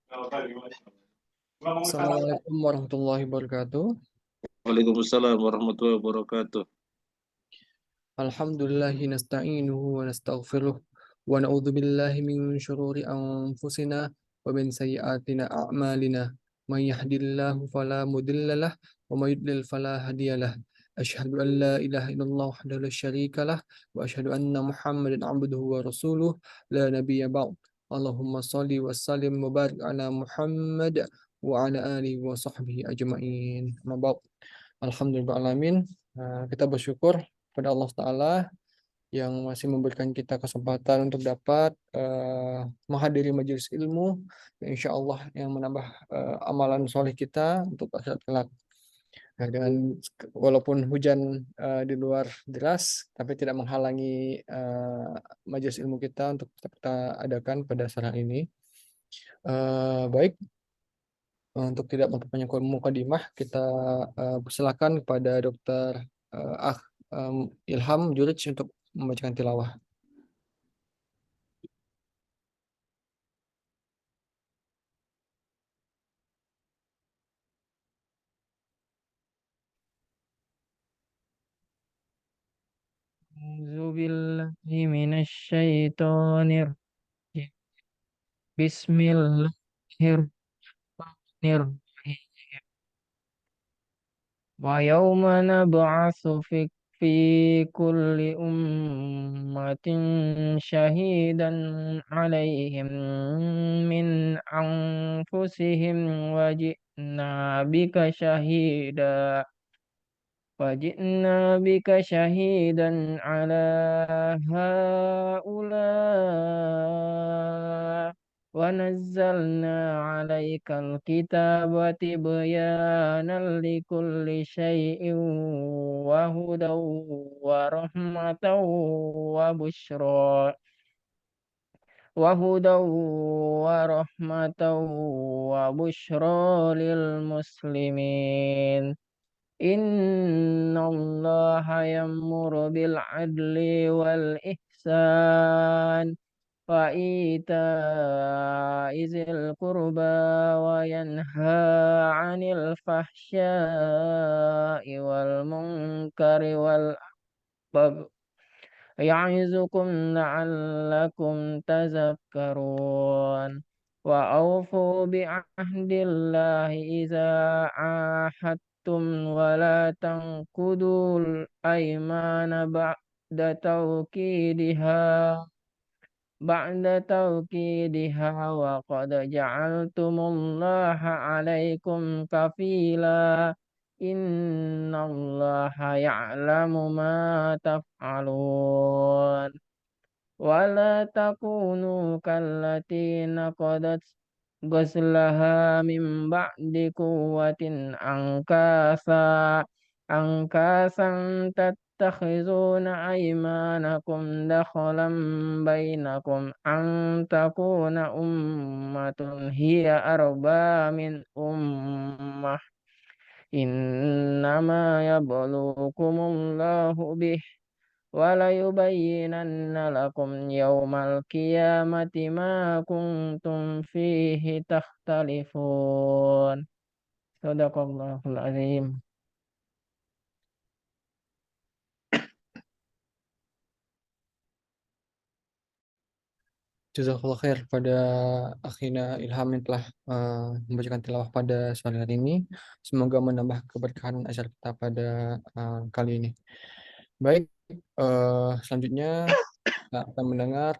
Assalamualaikum warahmatullahi wabarakatuh. Waalaikumsalam warahmatullahi wabarakatuh. Alhamdulillahi nasta'inuhu wa nastaghfiruh wa na'udzu billahi min syururi anfusina wa min sayyiatina a'malina. May yahdihillahu fala mudhillalah wa may yudlil fala hadiyalah. Asyhadu an la ilaha illallah wahdahu la syarikalah wa asyhadu anna Muhammadan 'abduhu wa rasuluh la nabiyya ba'd. Allahumma shalli wa sallim wa barik ala Muhammad wa ala alihi wa sahbihi ajma'in. Amma ba'd. Alhamdulillah. Kita bersyukur kepada Allah Ta'ala yang masih memberikan kita kesempatan untuk dapat menghadiri majelis ilmu, yang insya Allah yang menambah amalan soleh kita untuk akhirat kelak. Nah, walaupun hujan di luar deras, tapi tidak menghalangi majelis ilmu kita untuk kita adakan pada saat ini. Baik, untuk tidak memperpanjang mukadimah, kita persilakan kepada Dokter Ilham Jurij untuk membacakan tilawah. أعوذ بالله من الشيطان الرجيم. بسم الله الرحمن الرحيم. ويوم نبعث في كل أمة شهيدا عليهم من أنفسهم وجئنا بك شهيدا على هؤلاء ونزلنا عليك الكتاب تبيانا لكل شيء وهدى ورحمة وبشرى وهدى ورحمة وبشرى للمسلمين. إن الله يأمر بالعدل والإحسان وإيتاء ذي القربى وينهى عن الفحشاء والمنكر والبغي يعظكم لعلكم تذكرون. وأوفوا بعهد الله إذا عاهدتم ولا تنقضوا الأيمان بعد توكيدها وقد جعلتم الله عليكم كفيلا. إن الله يعلم ما تفعلون. ولا تكونوا كالتي نقضت غزلها من بعد قوة أنكاثا تتخذون أيمانكم دخلا بينكم أن تكون أمة هي أربى من أمة إنما يبلوكم الله به وليبينن لكم يوم القيامة ما كنتم فيه تختلفون. صدق الله العظيم. Jazakallah khair pada akhina Ilham yang telah membacakan tilawah pada sore hari ini. Semoga menambah keberkahan ajar kita pada kali ini. Baik, selanjutnya kita akan mendengar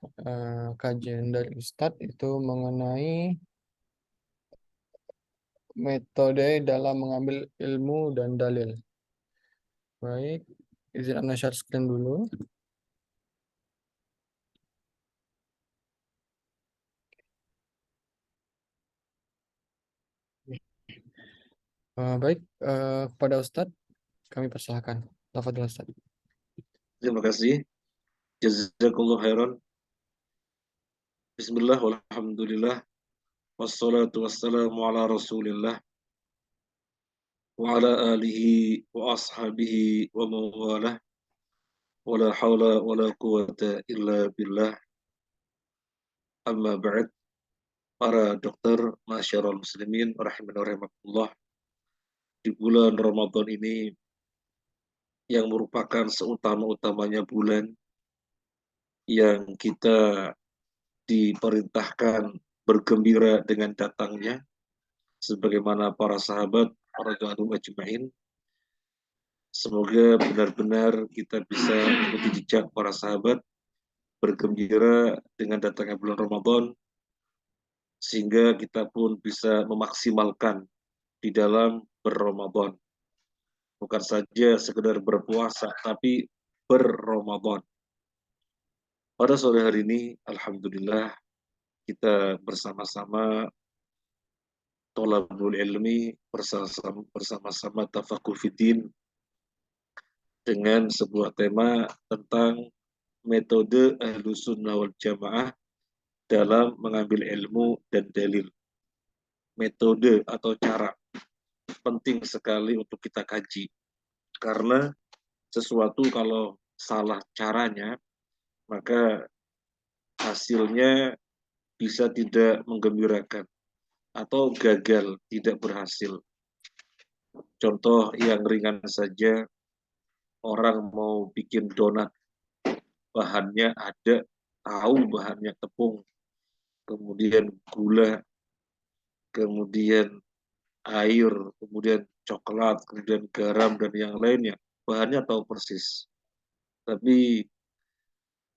kajian dari Ustadz itu mengenai metode dalam mengambil ilmu dan dalil. Baik, izin Anda share screen dulu. Baik, kepada Ustadz kami persilahkan. Tafadhol Ustadz. Terima kasih. Jazakallahu khairan. Bismillah walhamdulillah. Wassalatu wassalamu ala rasulillah. Wa ala alihi wa ashabihi wa mawalah. Wa la hawla wa la quwata illa billah. Amma ba'd. para dokter, masyarul muslimin, rahimahullah, di bulan Ramadan ini yang merupakan seutama-utamanya bulan yang kita diperintahkan bergembira dengan datangnya, sebagaimana para sahabat, para radhiyallahu ajma'in. Semoga benar-benar kita bisa mengikuti jejak para sahabat, bergembira dengan datangnya bulan Ramadan, sehingga kita pun bisa memaksimalkan di dalam berRamadan. Bukan saja sekedar berpuasa, tapi berRamadan. Pada sore hari ini, alhamdulillah, kita bersama-sama thalabul ilmi, bersama-sama tafakuh fiddin dengan sebuah tema tentang metode Ahlus Sunnah wal Jamaah dalam mengambil ilmu dan dalil. Metode atau cara penting sekali untuk kita kaji. Karena sesuatu kalau salah caranya, maka hasilnya bisa tidak menggembirakan atau gagal, tidak berhasil. Contoh yang ringan saja, orang mau bikin donat, bahannya ada, tahu bahannya tepung, kemudian gula, kemudian air, kemudian coklat, kemudian garam, dan yang lainnya. Bahannya tahu persis. Tapi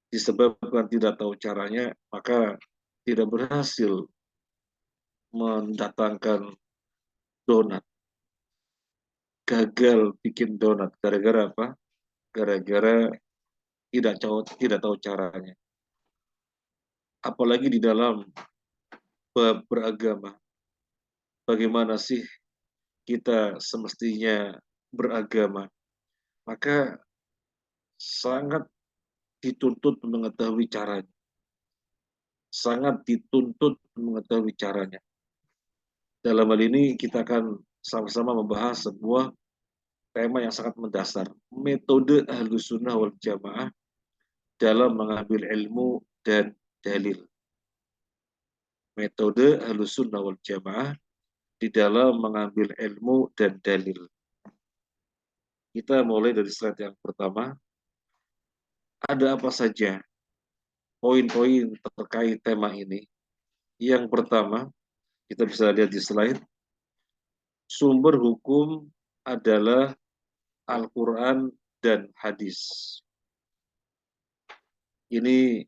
disebabkan tidak tahu caranya, maka tidak berhasil mendatangkan donat. Gagal bikin donat. Gara-gara apa? Gara-gara tidak tahu caranya. Apalagi di dalam beragama. Bagaimana sih kita semestinya beragama? Maka sangat dituntut mengetahui caranya. Sangat dituntut mengetahui caranya. Dalam hal ini kita akan sama-sama membahas sebuah tema yang sangat mendasar. Metode Ahlus Sunnah wal Jamaah dalam mengambil ilmu dan dalil. Metode Ahlus Sunnah wal Jamaah di dalam mengambil ilmu dan dalil. Kita mulai dari slide yang pertama. Ada apa saja poin-poin terkait tema ini? Yang pertama, kita bisa lihat di slide, sumber hukum adalah Al-Quran dan hadis. Ini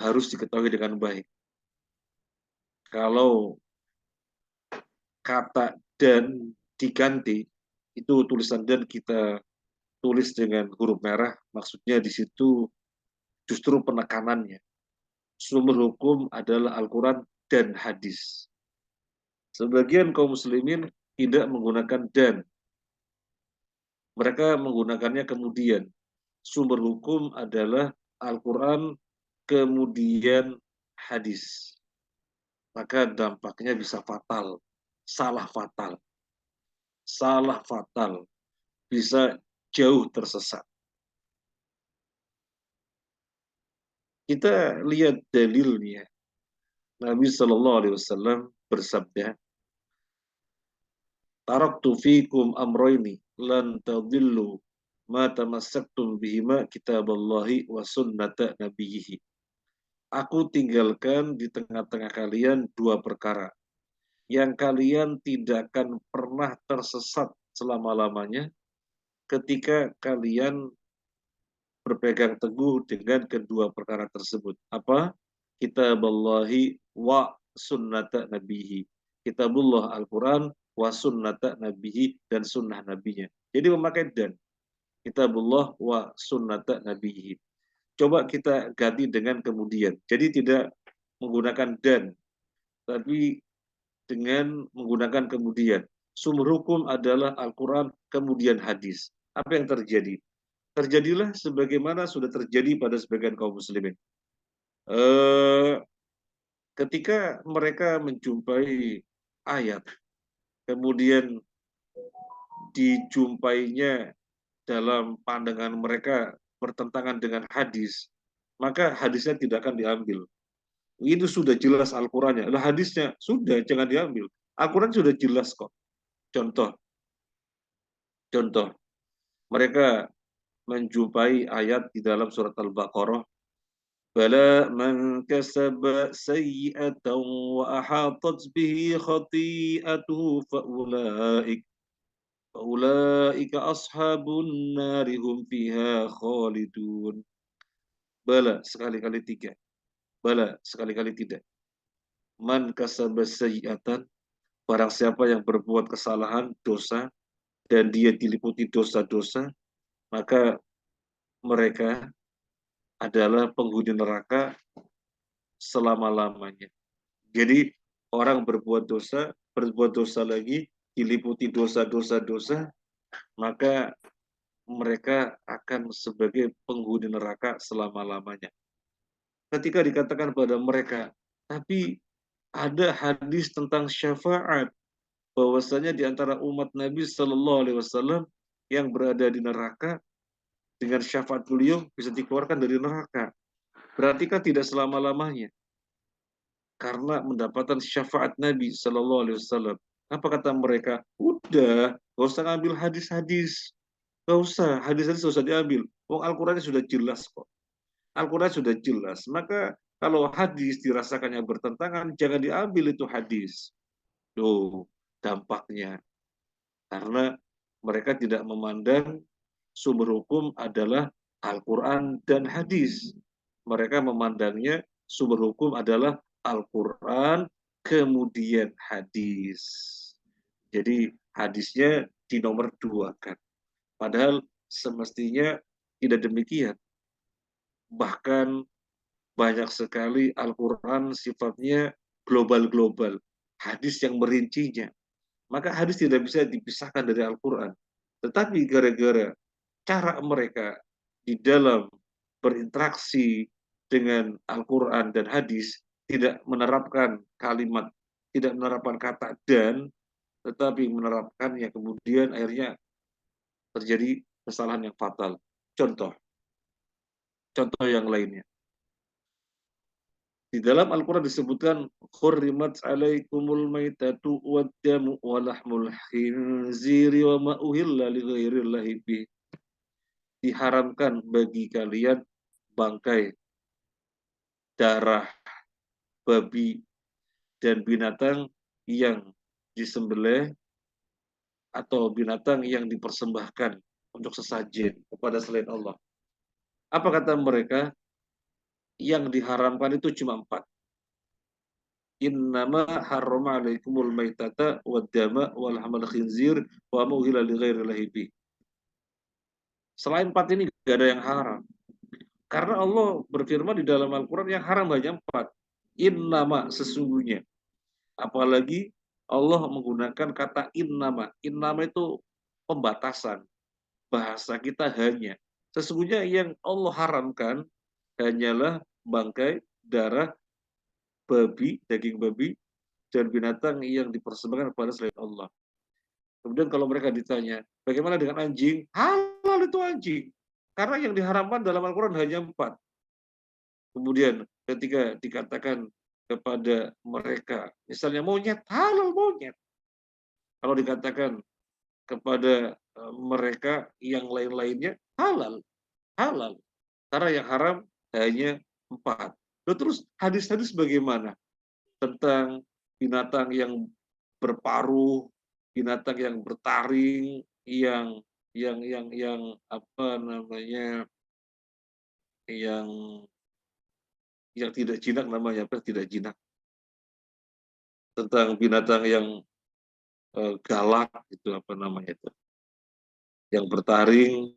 harus diketahui dengan baik. Kalau kata dan diganti, itu tulisan dan kita tulis dengan huruf merah, maksudnya di situ justru penekanannya. Sumber hukum adalah Al-Quran dan hadis. Sebagian kaum muslimin tidak menggunakan dan. Mereka menggunakannya kemudian. Sumber hukum adalah Al-Quran, kemudian hadis. Maka dampaknya bisa fatal. Salah fatal. Salah fatal. Bisa jauh tersesat. Kita lihat dalilnya. Nabi SAW bersabda, taraktu fikum amroini lan tadillu ma tamassaktum bihima kitaballahi wa sunnata nabiyhi. Aku tinggalkan di tengah-tengah kalian dua perkara yang kalian tidak akan pernah tersesat selama-lamanya ketika kalian berpegang teguh dengan kedua perkara tersebut. Apa? Kitaballahi wa sunnata nabiyhi. Kitabullah Al-Quran wa sunnata nabihi, dan sunnah nabinya. Jadi memakai dan. Kitabullah wa sunnata nabihi. Coba kita ganti dengan kemudian. Jadi tidak menggunakan dan, tapi dengan menggunakan kemudian. Sumber hukum adalah Al-Quran, kemudian hadis. Apa yang terjadi? Terjadilah sebagaimana sudah terjadi pada sebagian kaum muslimin. Ketika mereka menjumpai ayat, kemudian dijumpainya dalam pandangan mereka bertentangan dengan hadis, maka hadisnya tidak akan diambil. Itu sudah jelas Al-Qur'annya. Lah hadisnya sudah jangan diambil. Al-Qur'an sudah jelas kok. Contoh, contoh mereka menjumpai ayat di dalam surat Al-Baqarah, bala man kasaba sayyi'atan wa ahatat bihi khati'atuhu faulaika ashabun nari hum fiha khalidun. Bala sekali-kali tiga. Bala sekali-kali tidak. Man kasaba sayyi'atan, barang siapa yang berbuat kesalahan, dosa, dan dia diliputi dosa-dosa, maka mereka adalah penghuni neraka selama-lamanya. Jadi orang berbuat dosa lagi, diliputi dosa-dosa, maka mereka akan sebagai penghuni neraka selama-lamanya. Ketika dikatakan pada mereka, tapi ada hadis tentang syafaat, bahwasanya di antara umat Nabi Shallallahu Alaihi Wasallam yang berada di neraka dengan syafaat beliau bisa dikeluarkan dari neraka. Berarti kan tidak selama-lamanya karena mendapatkan syafaat Nabi Shallallahu Alaihi Wasallam. Apa kata mereka? Udah, gak usah ngambil hadis-hadis, gak usah hadis-hadis, gak usah diambil. Wong Al-Quran sudah jelas kok. Al-Quran sudah jelas. Maka kalau hadis dirasakannya bertentangan, jangan diambil itu hadis. Tuh dampaknya. Karena mereka tidak memandang sumber hukum adalah Al-Quran dan hadis. Mereka memandangnya sumber hukum adalah Al-Quran kemudian hadis. Jadi hadisnya di nomor 2 kan. Padahal semestinya tidak demikian. Bahkan banyak sekali Al-Quran sifatnya global-global. Hadis yang merincinya. Maka hadis tidak bisa dipisahkan dari Al-Quran. Tetapi gara-gara cara mereka di dalam berinteraksi dengan Al-Quran dan hadis tidak menerapkan kalimat, tidak menerapkan kata dan, tetapi menerapkannya kemudian akhirnya terjadi kesalahan yang fatal. Contoh yang lainnya. Di dalam Al-Quran disebutkan hurrimat alaikumul maitatu waddamu walahmul khinziri wa ma uhilla li ghairillahi bih. Diharamkan bagi kalian bangkai, darah babi dan binatang yang disembelih atau binatang yang dipersembahkan untuk sesajen kepada selain Allah. Apa kata mereka? Yang diharamkan itu cuma 4. Innama harrama alaikumul maitata waddama wal hamal khinzir wa ma uhilla li ghairillahi bih. Selain 4 ini tidak ada yang haram. Karena Allah berfirman di dalam Al-Quran yang haram hanya 4. Innama sesungguhnya. Apalagi Allah menggunakan kata innama. Innama itu pembatasan. Bahasa kita hanya. Sesungguhnya yang Allah haramkan hanyalah bangkai, darah, babi, daging babi, dan binatang yang dipersembahkan kepada selain Allah. Kemudian kalau mereka ditanya, bagaimana dengan anjing? Halal itu anjing. Karena yang diharamkan dalam Al-Quran hanya 4. Kemudian ketika dikatakan kepada mereka, misalnya monyet, halal monyet. Kalau dikatakan kepada mereka yang lain-lainnya, halal. Karena yang haram hanya 4. Lalu terus hadis-hadis bagaimana? Tentang binatang yang berparuh, binatang yang bertaring, yang apa namanya, yang tidak jinak namanya apa? Tidak jinak. Tentang binatang yang galak itu apa namanya itu? Yang bertaring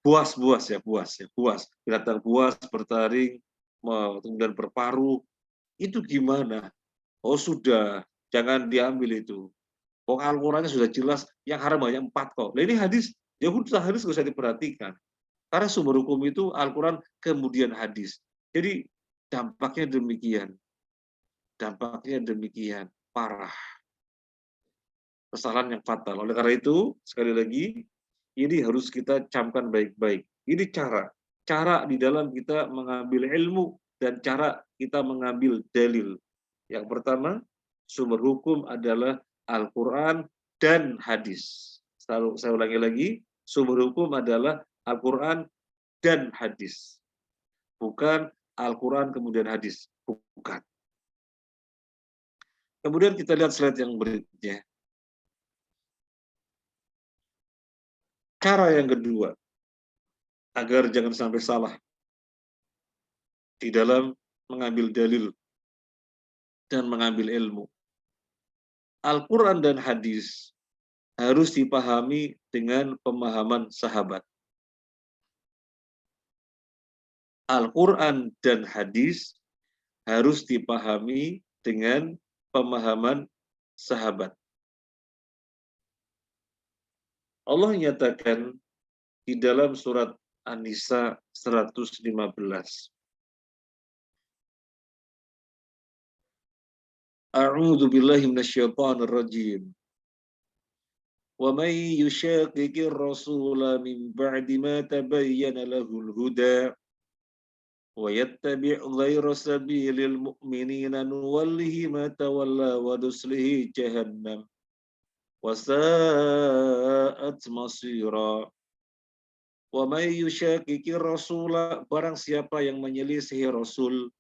buas. Binatang buas bertaring kemudian berparuh. Itu gimana? Oh sudah, jangan diambil itu. Oh Al-Qurannya sudah jelas, yang haram hanya 4 kok. Nah ini hadis, ya udah hadis nggak usah diperhatikan. Karena sumber hukum itu Al-Quran kemudian hadis. Jadi dampaknya demikian parah. Kesalahan yang fatal. Oleh karena itu, sekali lagi, ini harus kita camkan baik-baik. Ini cara di dalam kita mengambil ilmu dan cara kita mengambil dalil. Yang pertama, sumber hukum adalah Al-Quran dan hadis. Saya ulangi lagi, sumber hukum adalah Al-Quran dan hadis. Bukan Al-Quran kemudian hadis. Bukan. Kemudian kita lihat slide yang berikutnya. Cara yang kedua, agar jangan sampai salah di dalam mengambil dalil dan mengambil ilmu. Al-Quran dan hadis harus dipahami dengan pemahaman sahabat. Al-Quran dan hadis harus dipahami dengan pemahaman sahabat. Allah nyatakan di dalam surat An-Nisa 115. A'udzu billahi minasyaitonir rajim. Wa may yushaqiqir rasula min ba'di ma tabayyana lahul huda wa yattabi' ghayra sabilil mu'minina nuwallihi ma tawalla wa nuslihi jahannam wa sa'at masira. Wa may yushaqiqir rasula, barang siapa yang menyelisihi Rasul,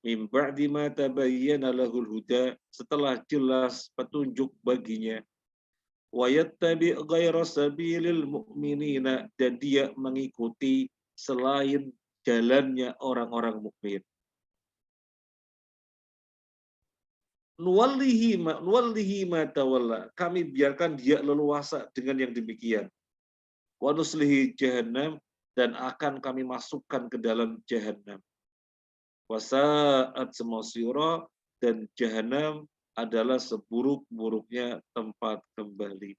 min ba'di ma tabayyana lahul huda, setelah jelas petunjuk baginya, wa yattabi' ghayra sabilil mu'minina, dan dia mengikuti selain jalannya orang-orang mukmin. Nuwallihi ma tawalla, kami biarkan dia leluasa dengan yang demikian. Wa nuslihi jahannam, dan akan kami masukkan ke dalam jahannam. Wa sa'at masira, dan jahannam adalah seburuk-buruknya tempat kembali.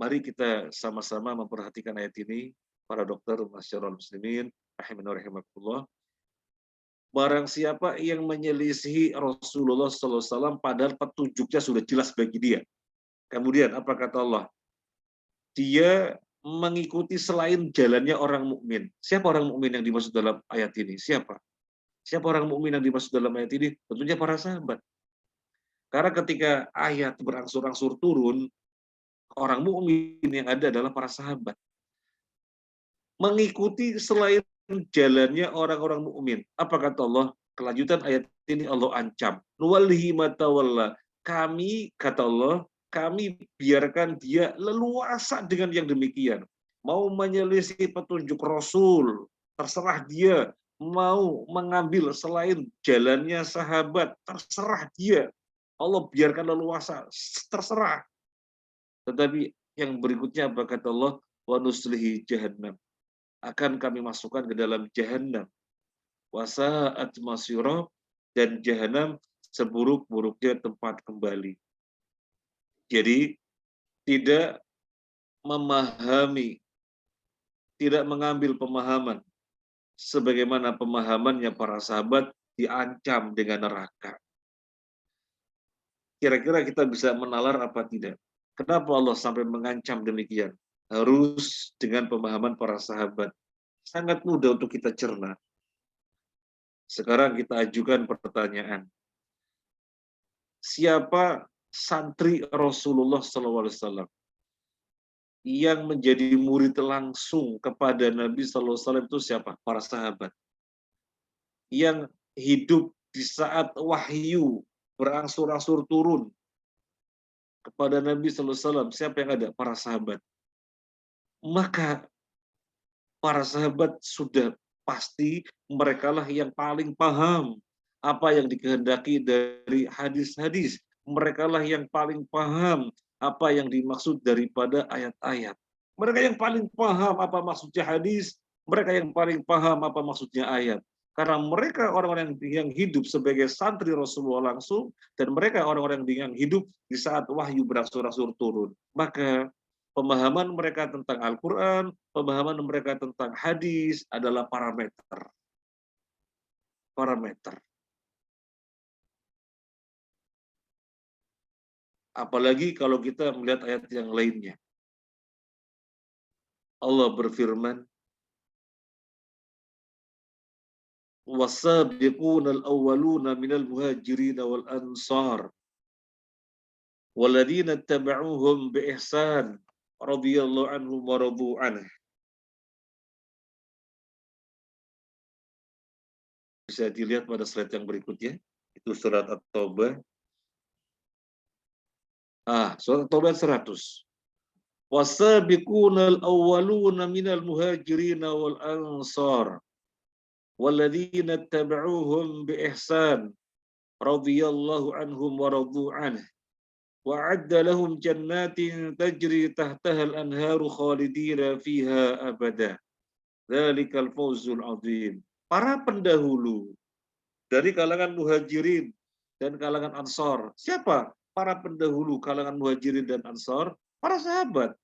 Mari kita sama-sama memperhatikan ayat ini, para dokter, masyarul muslimin, rahimani wa rahimakumullah. Barang siapa yang menyelisihi Rasulullah SAW, padahal petunjuknya sudah jelas bagi dia. Kemudian apa kata Allah? Dia mengikuti selain jalannya orang mukmin. Siapa orang mukmin yang dimaksud dalam ayat ini? Siapa? Siapa orang mukmin yang dimaksud dalam ayat ini? Tentunya para sahabat. Karena ketika ayat berangsur-angsur turun, orang mukmin yang ada adalah para sahabat. Mengikuti selain jalannya orang-orang mukmin. Apa kata Allah? Kelanjutan ayat ini Allah ancam. Nuwallihi ma tawalla. Kami, kata Allah, kami biarkan dia leluasa dengan yang demikian. Mau menyelisih petunjuk Rasul, terserah dia. Mau mengambil selain jalannya sahabat, terserah dia. Allah biarkan leluasa, terserah. Tetapi yang berikutnya apa kata Allah? Wa nuslihi jahannam. Akan kami masukkan ke dalam jahannam. Wa sa'at masira, dan jahannam seburuk-buruknya tempat kembali. Jadi tidak memahami, tidak mengambil pemahaman sebagaimana pemahamannya para sahabat, diancam dengan neraka. Kira-kira kita bisa menalar apa tidak? Kenapa Allah sampai mengancam demikian? Harus dengan pemahaman para sahabat. Sangat mudah untuk kita cerna. Sekarang kita ajukan pertanyaan. Siapa santri Rasulullah SAW yang menjadi murid langsung kepada Nabi SAW itu siapa? Para sahabat. Yang hidup di saat wahyu berangsur-angsur turun kepada Nabi SAW, siapa yang ada? Para sahabat. Maka para sahabat sudah pasti merekalah yang paling paham apa yang dikehendaki dari hadis-hadis. Merekalah yang paling paham apa yang dimaksud daripada ayat-ayat. Mereka yang paling paham apa maksudnya hadis, mereka yang paling paham apa maksudnya ayat. Karena mereka orang-orang yang hidup sebagai santri Rasulullah langsung, dan mereka orang-orang yang hidup di saat wahyu berangsur-angsur turun. Maka pemahaman mereka tentang Al-Quran, pemahaman mereka tentang hadis adalah parameter. Parameter. Apalagi kalau kita melihat ayat yang lainnya. Allah berfirman, wasabiqunal awwaluna minal muhajirin wal ansar walladzina tabauhum bi ihsan radhiyallahu anhum wa radu anhu. Bisa dilihat pada slide yang berikutnya, itu surat At-Taubah. Surat At-Taubah 100. Wasabiqunal awwaluna minal muhajirin wal ansar walladzina tabauhum bi ihsan radhiyallahu anhum wa radu anhu. Wa'adda lahum jannatin tajri tahtaha al-anharu khalidina fiha abada. Dzalikal fawzul azim. Para pendahulu dari kalangan muhajirin dan kalangan ansor. Siapa? Para pendahulu kalangan muhajirin dan ansor, para sahabat.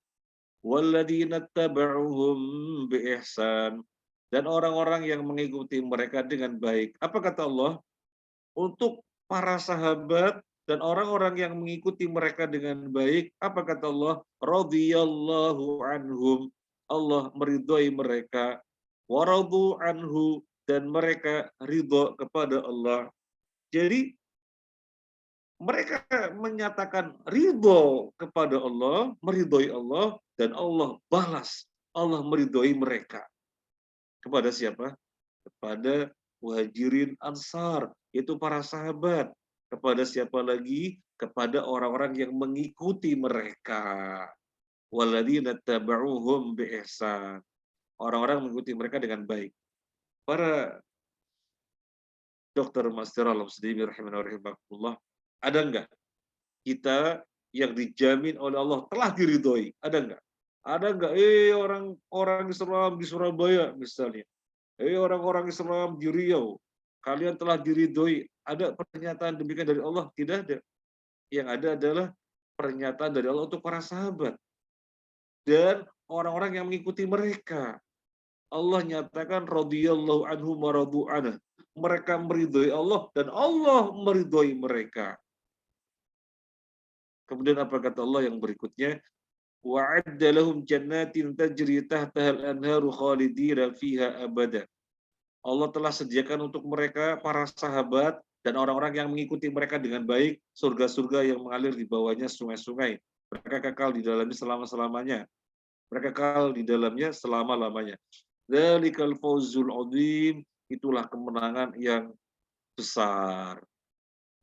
Walladzina tabauhum bi ihsan, dan orang-orang yang mengikuti mereka dengan baik. Apa kata Allah? Untuk para sahabat dan orang-orang yang mengikuti mereka dengan baik, apa kata Allah? Radhiyallahu anhum. Allah meridhoi mereka. Wa radu anhu, dan mereka ridho kepada Allah. Jadi mereka menyatakan ridho kepada Allah, meridhoi Allah, dan Allah balas. Allah meridhoi mereka. Kepada siapa? Kepada muhajirin ansar, itu para sahabat. Kepada siapa lagi? Kepada orang-orang yang mengikuti mereka. Walladzina tabauhum bi ihsan. Orang-orang mengikuti mereka dengan baik. Para dokter master al-muslimin rahimanallah, ada enggak kita yang dijamin oleh Allah telah diridhoi? Ada enggak? Ada enggak orang Islam di Surabaya misalnya, orang-orang Islam di Riau, kalian telah diridhoi? Ada pernyataan demikian dari Allah? Tidak ada. Yang ada adalah pernyataan dari Allah untuk para sahabat dan orang-orang yang mengikuti mereka. Allah nyatakan radhiyallahu anhum wa radu anhu. Mereka meridhoi Allah dan Allah meridhoi mereka. Kemudian apa kata Allah yang berikutnya? Wa'adda lahum jannatin tajri tahtaha al-anharu khalidina fiha abada. Allah telah sediakan untuk mereka, para sahabat dan orang-orang yang mengikuti mereka dengan baik, surga-surga yang mengalir di bawahnya sungai-sungai. Mereka kekal di dalamnya selama-selamanya. Mereka kekal di dalamnya selama-lamanya. Dzalikal fawzul azim, itulah kemenangan yang besar.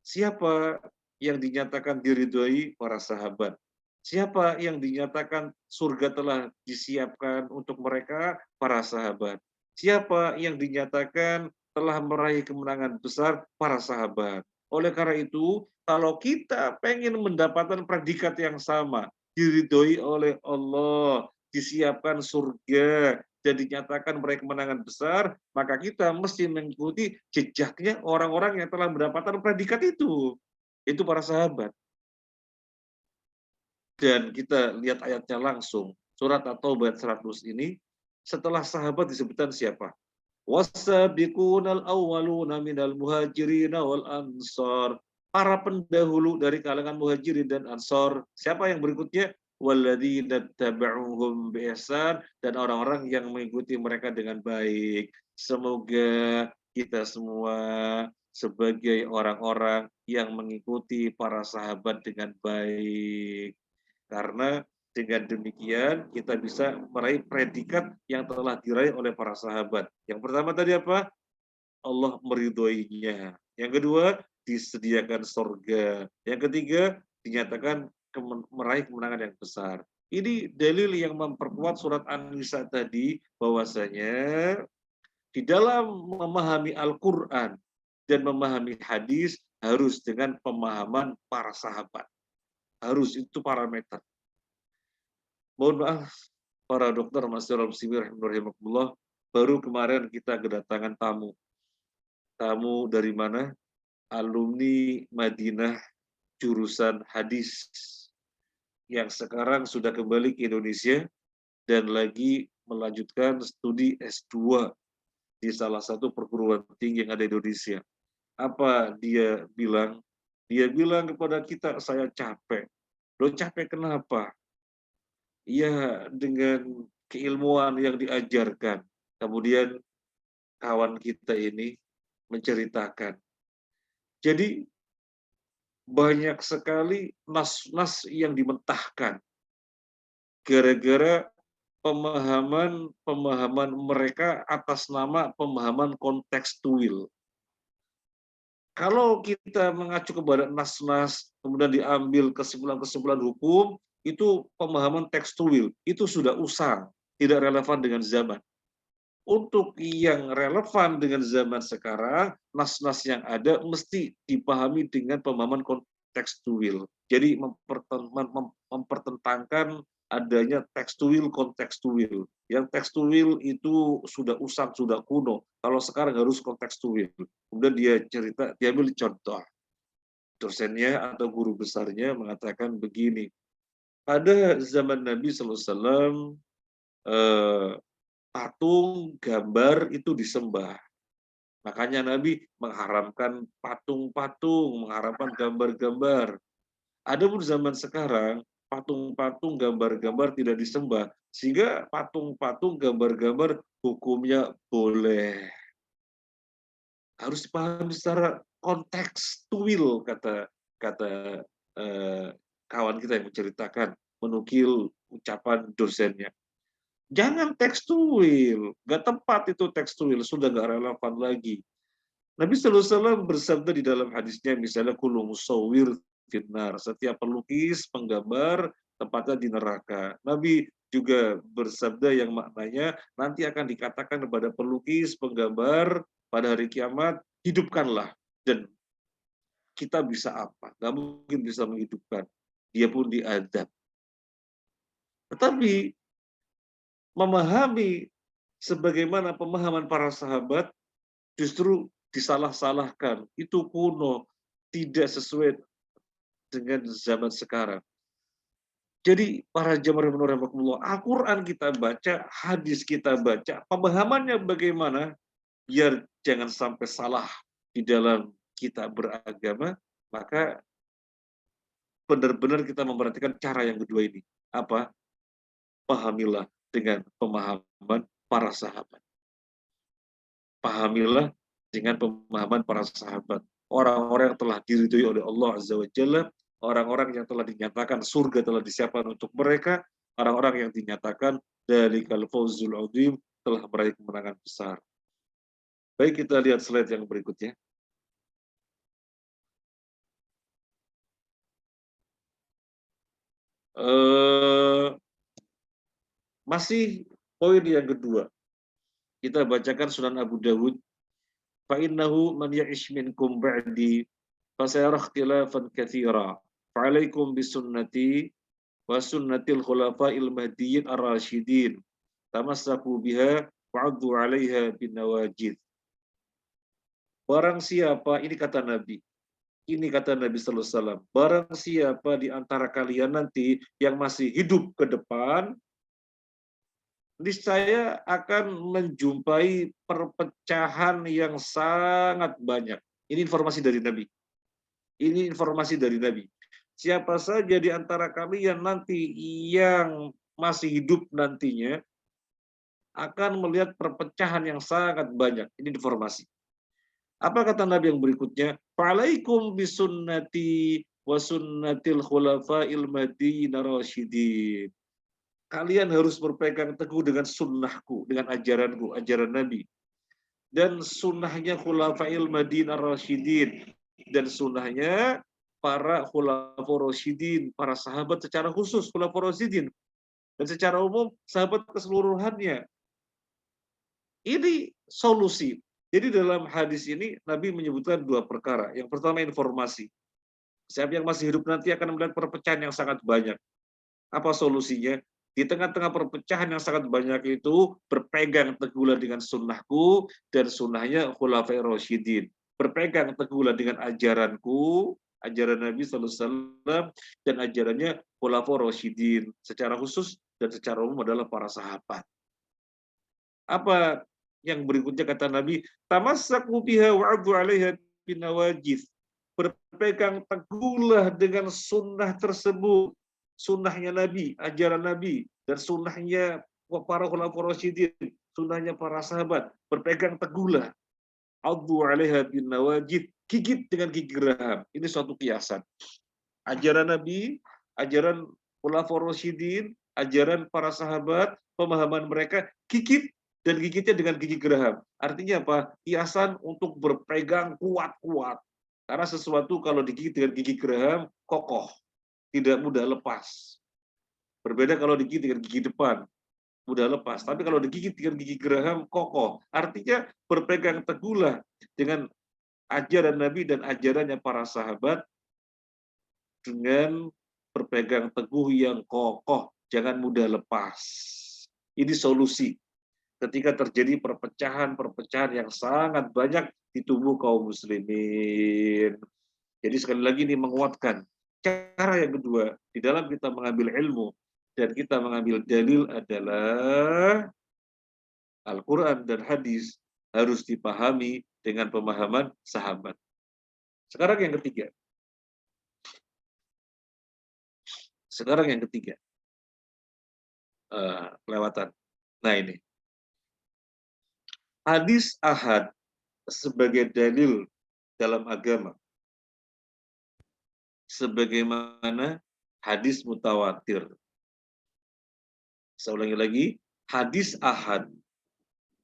Siapa yang dinyatakan diridhoi? Para sahabat. Siapa yang dinyatakan surga telah disiapkan untuk mereka? Para sahabat. Siapa yang dinyatakan telah meraih kemenangan besar? Para sahabat. Oleh karena itu, kalau kita pengen mendapatkan predikat yang sama, diridhoi oleh Allah, disiapkan surga, dan dinyatakan meraih kemenangan besar, maka kita mesti mengikuti jejaknya orang-orang yang telah mendapatkan predikat itu. Itu para sahabat. Dan kita lihat ayatnya langsung. Surat At-Taubah 100 ini, setelah sahabat disebutkan siapa? Wasabiqunal awwaluna minal muhajirin wal ansar. Para pendahulu dari kalangan muhajirin dan ansar. Siapa yang berikutnya? Walladzina tabauhum bi ihsan, dan orang-orang yang mengikuti mereka dengan baik. Semoga kita semua sebagai orang-orang yang mengikuti para sahabat dengan baik. Karena dengan demikian kita bisa meraih predikat yang telah diraih oleh para sahabat. Yang pertama tadi apa? Allah meridhoinya. Yang kedua, disediakan surga. Yang ketiga, dinyatakan meraih kemenangan yang besar. Ini dalil yang memperkuat surat An-Nisa tadi, bahwasanya di dalam memahami Al-Quran dan memahami hadis harus dengan pemahaman para sahabat. Harus, itu parameter. Mohon maaf, para dokter masyarakat muslimin rahimakumullah, baru kemarin kita kedatangan tamu. Tamu dari mana? Alumni Madinah jurusan hadis yang sekarang sudah kembali ke Indonesia dan lagi melanjutkan studi S2 di salah satu perguruan tinggi yang ada di Indonesia. Apa dia bilang? Dia bilang kepada kita, saya capek. Loh, capek kenapa? Ya, dengan keilmuan yang diajarkan. Kemudian kawan kita ini menceritakan. Jadi banyak sekali nas-nas yang dimentahkan gara-gara pemahaman mereka atas nama pemahaman kontekstual. Kalau kita mengacu kepada nas-nas, kemudian diambil kesimpulan-kesimpulan hukum, itu pemahaman tekstual, itu sudah usang, tidak relevan dengan zaman. Untuk yang relevan dengan zaman sekarang, nas-nas yang ada mesti dipahami dengan pemahaman kontekstual. Jadi mempertentangkan adanya tekstual kontekstual. Yang tekstual itu sudah usang, sudah kuno. Kalau sekarang harus kontekstual. Kemudian dia cerita, dia ambil contoh. Dosennya atau guru besarnya mengatakan begini. Pada zaman Nabi SAW, patung, gambar itu disembah. Makanya Nabi mengharamkan patung-patung, mengharamkan gambar-gambar. Adapun zaman sekarang, patung-patung, gambar-gambar tidak disembah. Sehingga patung-patung, gambar-gambar hukumnya boleh. Harus dipahami secara kontekstual, kata kawan kita yang menceritakan, menukil ucapan dosennya. Jangan tekstual, nggak tepat itu tekstual, sudah nggak relevan lagi. Nabi SAW bersabda di dalam hadisnya, misalnya kullu musawwir finnar, setiap pelukis, penggambar, tempatnya di neraka. Nabi juga bersabda yang maknanya nanti akan dikatakan kepada pelukis, penggambar pada hari kiamat, hidupkanlah. Dan kita bisa apa? Nggak mungkin bisa menghidupkan. Dia pun diadab. Tetapi memahami sebagaimana pemahaman para sahabat justru disalah-salahkan. Itu kuno, tidak sesuai dengan zaman sekarang. Jadi para jamaah rahimahumullah, Al-Quran kita baca, hadis kita baca, pemahamannya bagaimana, biar jangan sampai salah di dalam kita beragama, maka benar-benar kita memperhatikan cara yang kedua ini. Apa? Pahamilah dengan pemahaman para sahabat. Pahamilah dengan pemahaman para sahabat. Orang-orang yang telah diridhoi oleh Allah Azza wa Jalla, orang-orang yang telah dinyatakan surga telah disiapkan untuk mereka, orang-orang yang dinyatakan dzalikal fawzul adzim, telah meraih kemenangan besar. Baik, kita lihat slide yang berikutnya. Masih poin yang kedua. Kita bacakan Sunan Abu Dawud. Fa'innahu man ya'ish minkum ba'di fasayara ikhtilafan katsira. Fa'alaikum bisunnati wa sunnatil khulafa'il mahdiyyin ar-rasyidin. Tamassaku biha wa'addu 'alaiha bin nawajid. Barang siapa, ini kata Nabi sallallahu alaihi wasallam, barang siapa di antara kalian nanti yang masih hidup ke depan, niscaya akan menjumpai perpecahan yang sangat banyak. Ini informasi dari Nabi. Ini informasi dari Nabi. Siapa saja di antara kalian nanti yang masih hidup nantinya akan melihat perpecahan yang sangat banyak. Ini informasi. Apa kata Nabi yang berikutnya? Fa'alaikum bisunnati wa sunnatil khulafa'il mahdiyyin ar-rasyidin. Kalian harus berpegang teguh dengan sunnahku, dengan ajaranku, ajaran Nabi. Dan sunnahnya khulafa'il mahdiyyin ar-rasyidin. Dan sunnahnya para khulafa'ur rasyidin, para sahabat secara khusus, khulafa'ur rasyidin. Dan secara umum, sahabat keseluruhannya. Ini solusi. Jadi dalam hadis ini, Nabi menyebutkan dua perkara. Yang pertama informasi. Siapa yang masih hidup nanti akan melihat perpecahan yang sangat banyak. Apa solusinya? Di tengah-tengah perpecahan yang sangat banyak itu, berpegang teguhlah dengan sunnahku dan sunnahnya khulafair rasyidin. Berpegang teguhlah dengan ajaranku, ajaran Nabi SAW, dan ajarannya khulafair rasyidin. Secara khusus dan secara umum adalah para sahabat. Apa yang berikutnya kata Nabi? Tamassaku biha wa'addu 'alaiha bin nawajid. Berpegang teguhlah dengan sunnah tersebut. Sunnahnya Nabi, ajaran Nabi, dan sunnahnya para khulafaur rasyidin, sunnahnya para sahabat, berpegang teguhlah. Addu 'alaiha bin nawajid, gigit dengan gigi geraham. Ini suatu kiasan. Ajaran Nabi, ajaran Khulafaur Rasyidin, ajaran para sahabat, pemahaman mereka, gigit dan gigitnya dengan gigi geraham. Artinya apa? Kiasan untuk berpegang kuat-kuat. Karena sesuatu kalau digigit dengan gigi geraham, kokoh, tidak mudah lepas. Berbeda kalau digigit dengan gigi depan, mudah lepas. Tapi kalau digigit dengan gigi geraham, kokoh. Artinya berpegang teguhlah dengan ajaran Nabi dan ajarannya para sahabat dengan berpegang teguh yang kokoh, jangan mudah lepas. Ini solusi ketika terjadi perpecahan-perpecahan yang sangat banyak di tubuh kaum muslimin. Jadi sekali lagi ini menguatkan. Cara yang kedua, di dalam kita mengambil ilmu dan kita mengambil dalil adalah Al-Quran dan hadis harus dipahami dengan pemahaman sahabat. Sekarang yang ketiga. Kelewatan. Nah ini. Hadis ahad sebagai dalil dalam agama. Sebagaimana hadis mutawatir. Saya ulangi lagi. Hadis ahad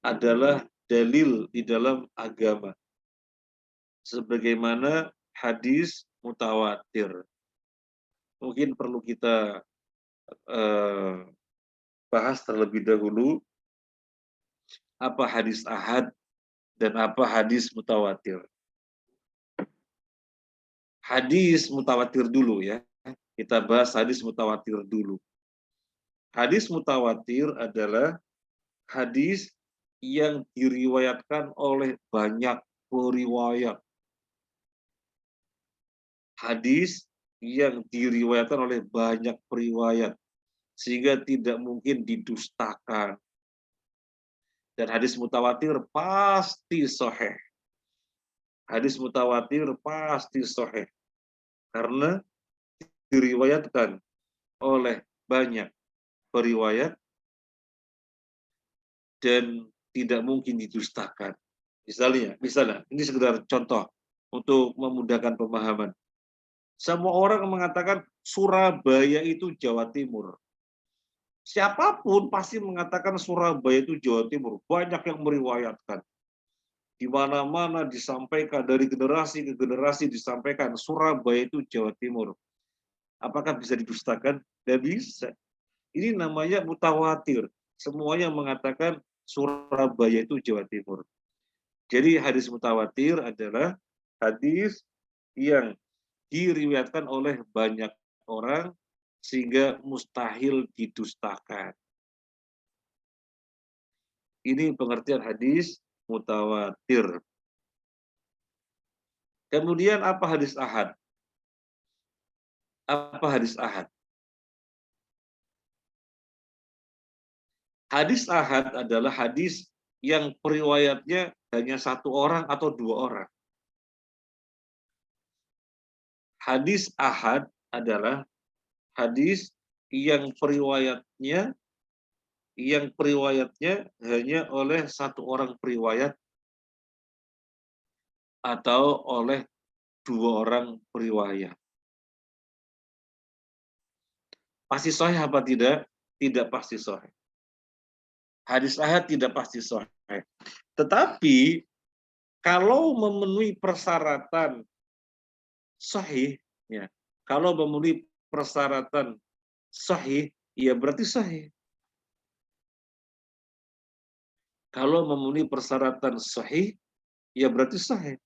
adalah dalil di dalam agama. Sebagaimana hadis mutawatir. Mungkin perlu kita bahas terlebih dahulu apa hadis ahad dan apa hadis mutawatir. Hadis mutawatir dulu ya. Kita bahas hadis mutawatir dulu. Hadis mutawatir adalah hadis yang diriwayatkan oleh banyak periwayat. Hadis yang diriwayatkan oleh banyak periwayat sehingga tidak mungkin didustakan. Dan hadis mutawatir pasti sahih. Hadis mutawatir pasti sahih. Karena diriwayatkan oleh banyak periwayat dan tidak mungkin didustakan. Misalnya, ini sekedar contoh untuk memudahkan pemahaman. Semua orang mengatakan Surabaya itu Jawa Timur. Siapapun pasti mengatakan Surabaya itu Jawa Timur. Banyak yang meriwayatkan. Di mana-mana disampaikan, dari generasi ke generasi disampaikan Surabaya itu Jawa Timur. Apakah bisa didustakan? Tidak bisa. Ini namanya mutawatir. Semuanya mengatakan Surabaya itu Jawa Timur. Jadi hadis mutawatir adalah hadis yang diriwayatkan oleh banyak orang sehingga mustahil didustakan. Ini pengertian hadis mutawatir. Kemudian apa hadis ahad? Apa hadis ahad? Hadis ahad adalah hadis yang periwayatnya hanya satu orang atau dua orang. Hadis ahad adalah hadis yang periwayatnya hanya oleh satu orang periwayat atau oleh dua orang periwayat. Pasti sahih apa tidak? Tidak pasti sahih. Hadis ahad tidak pasti sahih. Tetapi kalau memenuhi persyaratan sahih, ya, kalau memenuhi persyaratan sahih, ya berarti sahih. Kalau memenuhi persyaratan sahih, ya berarti sahih.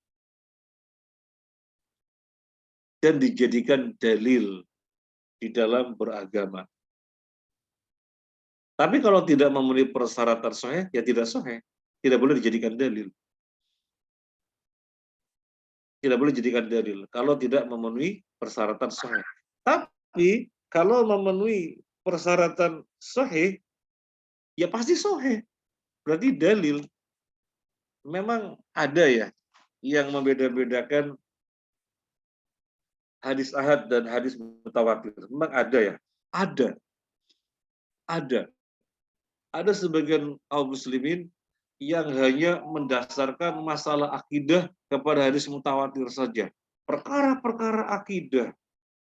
Dan dijadikan dalil di dalam beragama. Tapi kalau tidak memenuhi persyaratan sahih, ya tidak sahih. Tidak boleh dijadikan dalil. Tidak boleh dijadikan dalil kalau tidak memenuhi persyaratan sahih. Tapi kalau memenuhi persyaratan sahih, ya pasti sahih. Berarti dalil. Memang ada ya yang membeda-bedakan hadis ahad dan hadis mutawatir. Memang ada ya? Ada. Ada sebagian kaum muslimin yang hanya mendasarkan masalah akidah kepada hadis mutawatir saja. Perkara-perkara akidah,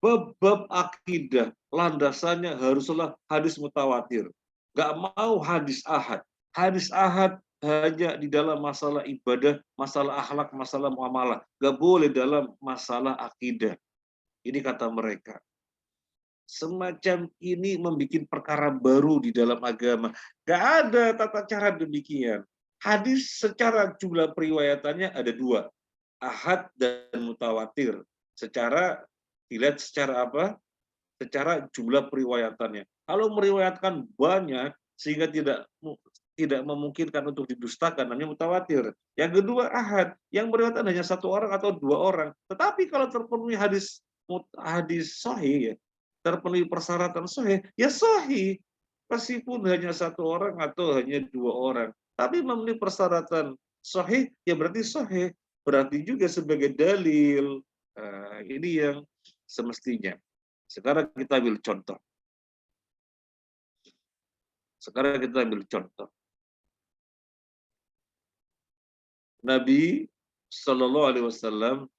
bab-bab akidah, landasannya haruslah hadis mutawatir. Gak mau hadis ahad. Hadis ahad hanya di dalam masalah ibadah, masalah akhlak, masalah muamalah. Gak boleh dalam masalah akidah. Ini kata mereka. Semacam ini membuat perkara baru di dalam agama. Gak ada tata cara demikian. Hadis secara jumlah periwayatannya ada dua. Ahad dan mutawatir. Secara dilihat secara apa? Secara jumlah periwayatannya. Kalau meriwayatkan banyak sehingga tidak memungkinkan untuk didustakan, namanya mutawatir. Yang kedua ahad, yang meriwayatkan hanya satu orang atau dua orang. Tetapi kalau terpenuhi hadis sahih, ya, terpenuhi persyaratan sahih, ya sahih. Meskipun hanya satu orang atau hanya dua orang. Tapi memenuhi persyaratan sahih, ya berarti sahih. Berarti juga sebagai dalil. Nah, ini yang semestinya. Sekarang kita ambil contoh. Nabi Shallallahu Alaihi Wasallam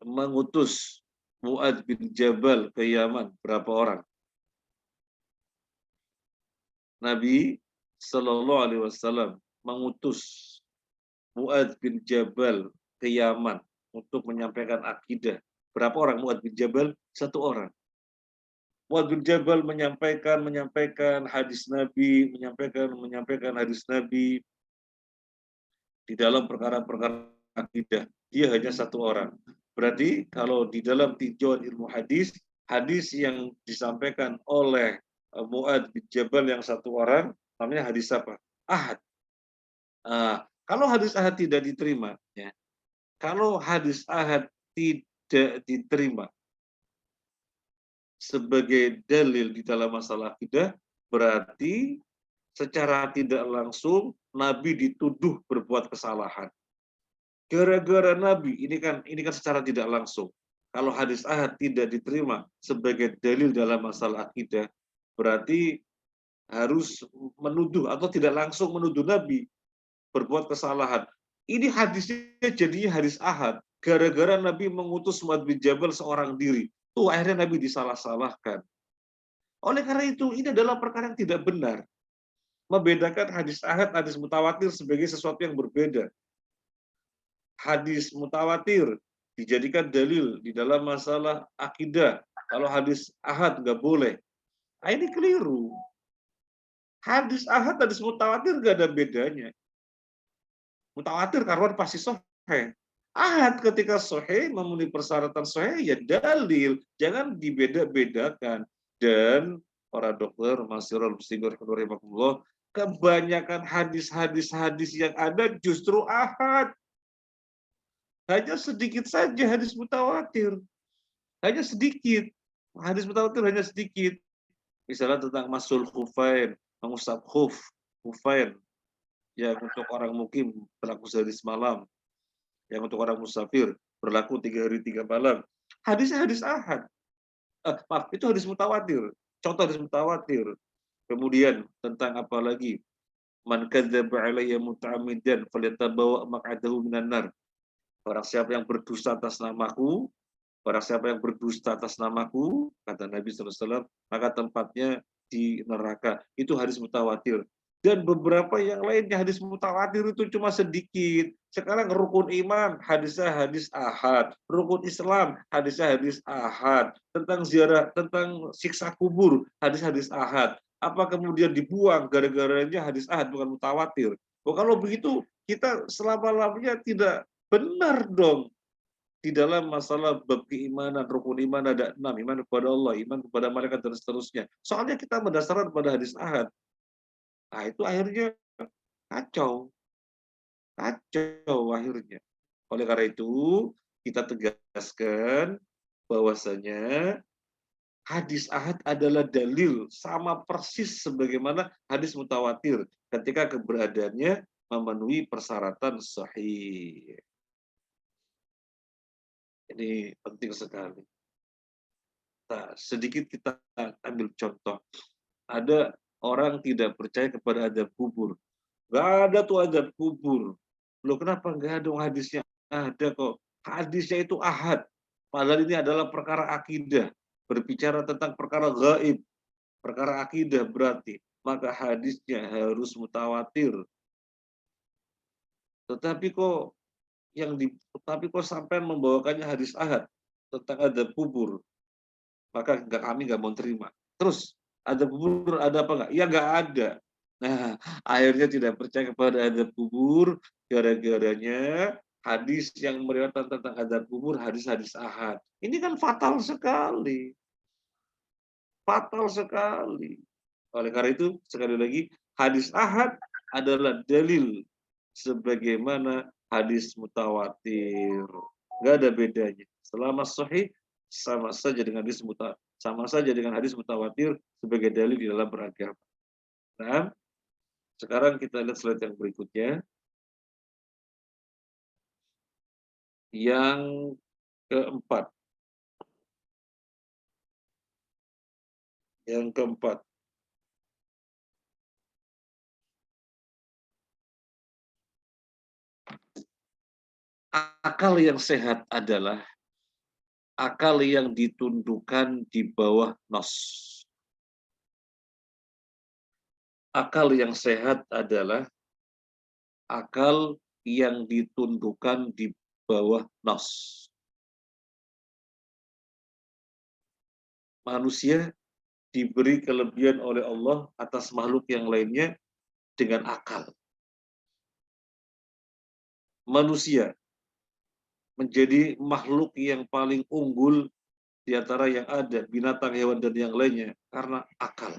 mengutus Mu'adz bin Jabal ke Yaman. Berapa orang? Nabi Shallallahu Alaihi Wasallam mengutus Mu'adz bin Jabal ke Yaman untuk menyampaikan akidah. Berapa orang Mu'adz bin Jabal? Satu orang. Mu'adz bin Jabal menyampaikan hadis Nabi, menyampaikan hadis Nabi di dalam perkara-perkara akidah. Dia hanya satu orang. Berarti kalau di dalam tinjauan ilmu hadis, hadis yang disampaikan oleh Mu'adz bin Jabal yang satu orang, namanya hadis apa? Ahad. Kalau hadis ahad tidak diterima, ya. Kalau hadis ahad tidak diterima sebagai dalil di dalam masalah akidah, berarti secara tidak langsung Nabi dituduh berbuat kesalahan. Gara-gara Nabi, ini kan secara tidak langsung. Kalau hadis ahad tidak diterima sebagai dalil dalam masalah akidah, berarti harus menuduh atau tidak langsung menuduh Nabi berbuat kesalahan. Ini hadisnya jadinya hadis ahad. Gara-gara Nabi mengutus Mu'adz bin Jabal seorang diri. Tuh akhirnya Nabi disalah-salahkan. Oleh karena itu, ini adalah perkara yang tidak benar. Membedakan hadis ahad, hadis mutawatir sebagai sesuatu yang berbeda. Hadis mutawatir dijadikan dalil di dalam masalah akidah. Kalau hadis ahad nggak boleh. Nah, ini keliru. Hadis ahad, hadis mutawatir nggak ada bedanya. Mutawatir karena pasti sahih. Ahad ketika sahih memenuhi persyaratan sahih ya dalil, jangan dibeda-bedakan. Dan para dokter, masyarul muslimin rahimakumullah, kebanyakan hadis yang ada justru ahad. Hanya sedikit saja hadis mutawatir. Hanya sedikit. Hadis mutawatir hanya sedikit. Misalnya tentang masul khufain, mengusap khufain, yang untuk orang mukim berlaku sehari semalam, yang untuk orang musafir berlaku 3 hari 3 malam. Hadisnya hadis ahad. Maaf, itu hadis mutawatir. Contoh hadis mutawatir. Kemudian tentang apa lagi? Man kadzdzaba alayya muta'ammidan falyatabawa maq'adahu minan nar. Barang siapa yang berdusta atas namaku, kata Nabi SAW, maka tempatnya di neraka. Itu hadis mutawatir. Dan beberapa yang lainnya hadis mutawatir itu cuma sedikit. Sekarang rukun iman, hadisnya hadis ahad. Rukun Islam, hadisnya hadis ahad. Tentang ziarah, tentang siksa kubur, hadis-hadis ahad. Apa kemudian dibuang gara-garanya hadis ahad bukan mutawatir? Kalau begitu kita selama-lamanya tidak benar dong. Di dalam masalah bab keimanan, rukun iman ada 6, iman kepada Allah, iman kepada malaikat dan seterusnya. Soalnya kita mendasarkan pada hadis ahad. Nah, itu akhirnya kacau akhirnya. Oleh karena itu, kita tegaskan bahwasanya hadis ahad adalah dalil sama persis sebagaimana hadis mutawatir ketika keberadaannya memenuhi persyaratan sahih. Ini penting sekali. Nah, sedikit kita ambil contoh. Ada orang tidak percaya kepada adab kubur. Nggak ada tuh azab kubur. Loh kenapa nggak ada hadisnya? Ada kok. Hadisnya itu ahad. Padahal ini adalah perkara akidah. Berbicara tentang perkara gaib. Perkara akidah berarti. Maka hadisnya harus mutawatir. Tetapi kok tapi kok sampai membawakannya hadis ahad tentang azab kubur. Maka kami nggak mau terima. Terus azab kubur ada apa nggak? Ya nggak ada. Nah, akhirnya tidak percaya kepada azab kubur gara-garanya hadis yang meriwayatkan tentang azab kubur hadis-hadis ahad. Ini kan fatal sekali. Fatal sekali. Oleh karena itu, sekali lagi, hadis ahad adalah dalil sebagaimana hadis mutawatir. Nggak ada bedanya. Selama sahih, sama saja dengan hadis mutawatir sebagai dalil di dalam beragama. Nah, sekarang kita lihat slide yang berikutnya. Yang keempat. Yang keempat. Akal yang sehat adalah akal yang ditundukkan di bawah nos. Akal yang sehat adalah akal yang ditundukkan di bawah nos. Manusia diberi kelebihan oleh Allah atas makhluk yang lainnya dengan akal. Manusia menjadi makhluk yang paling unggul di antara yang ada, binatang, hewan, dan yang lainnya, karena akal,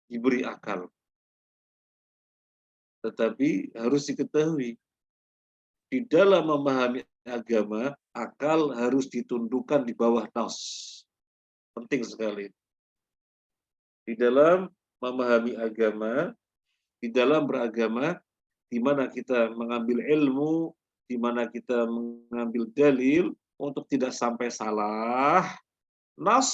diberi akal. Tetapi harus diketahui, di dalam memahami agama, akal harus ditundukkan di bawah nas. Penting sekali. Di dalam memahami agama, di dalam beragama, di mana kita mengambil ilmu, di mana kita mengambil dalil, untuk tidak sampai salah, nas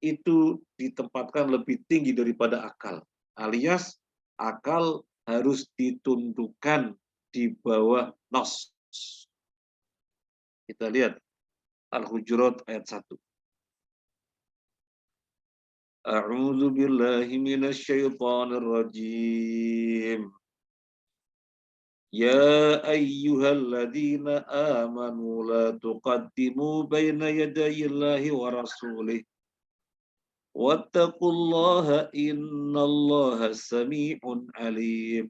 itu ditempatkan lebih tinggi daripada akal. Alias, akal harus ditundukkan di bawah nas. Kita lihat Al-Hujurat ayat 1. A'udzu billahi minasyaitonir rajim. Ya ayyuhalladzina amanu la tuqaddimu baina yadayillahi wa rasulih. Wattaqullaha innallaha sami'un alim.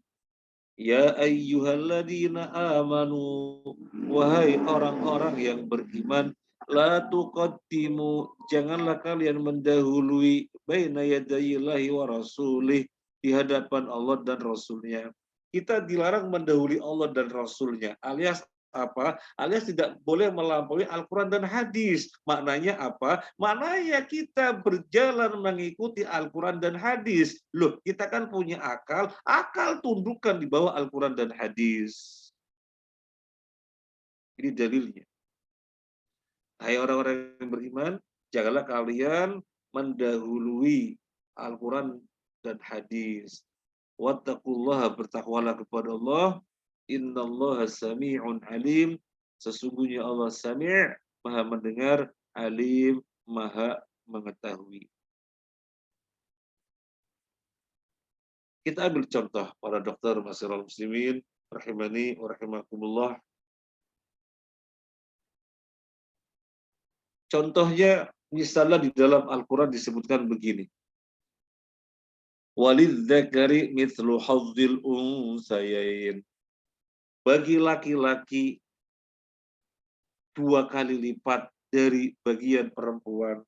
Ya ayyuhalladzina amanu, wahai orang-orang yang beriman, la tuqaddimu, janganlah kalian mendahului baina yadayillahi wa rasulih, di hadapan Allah dan Rasulnya. Kita dilarang mendahului Allah dan Rasulnya, alias apa? Alias tidak boleh melampaui Al-Quran dan hadis. Maknanya apa? Maknanya kita berjalan mengikuti Al-Quran dan hadis. Loh, kita kan punya akal, akal tundukkan di bawah Al-Quran dan hadis. Ini dalilnya. Hai orang-orang yang beriman, janganlah kalian mendahului Al-Quran dan hadis. Wattaqullaha, bertakwalah kepada Allah. Innallaha sami'un alim. Sesungguhnya Allah sami', maha mendengar, alim, maha mengetahui. Kita ambil contoh para dokter masyarakat muslimin, rahimani wa rahimakumullah. Contohnya, misalnya di dalam Al-Quran disebutkan begini. Walidzakari mithlu hazzil unsayain. Bagi laki-laki 2 kali lipat dari bagian perempuan.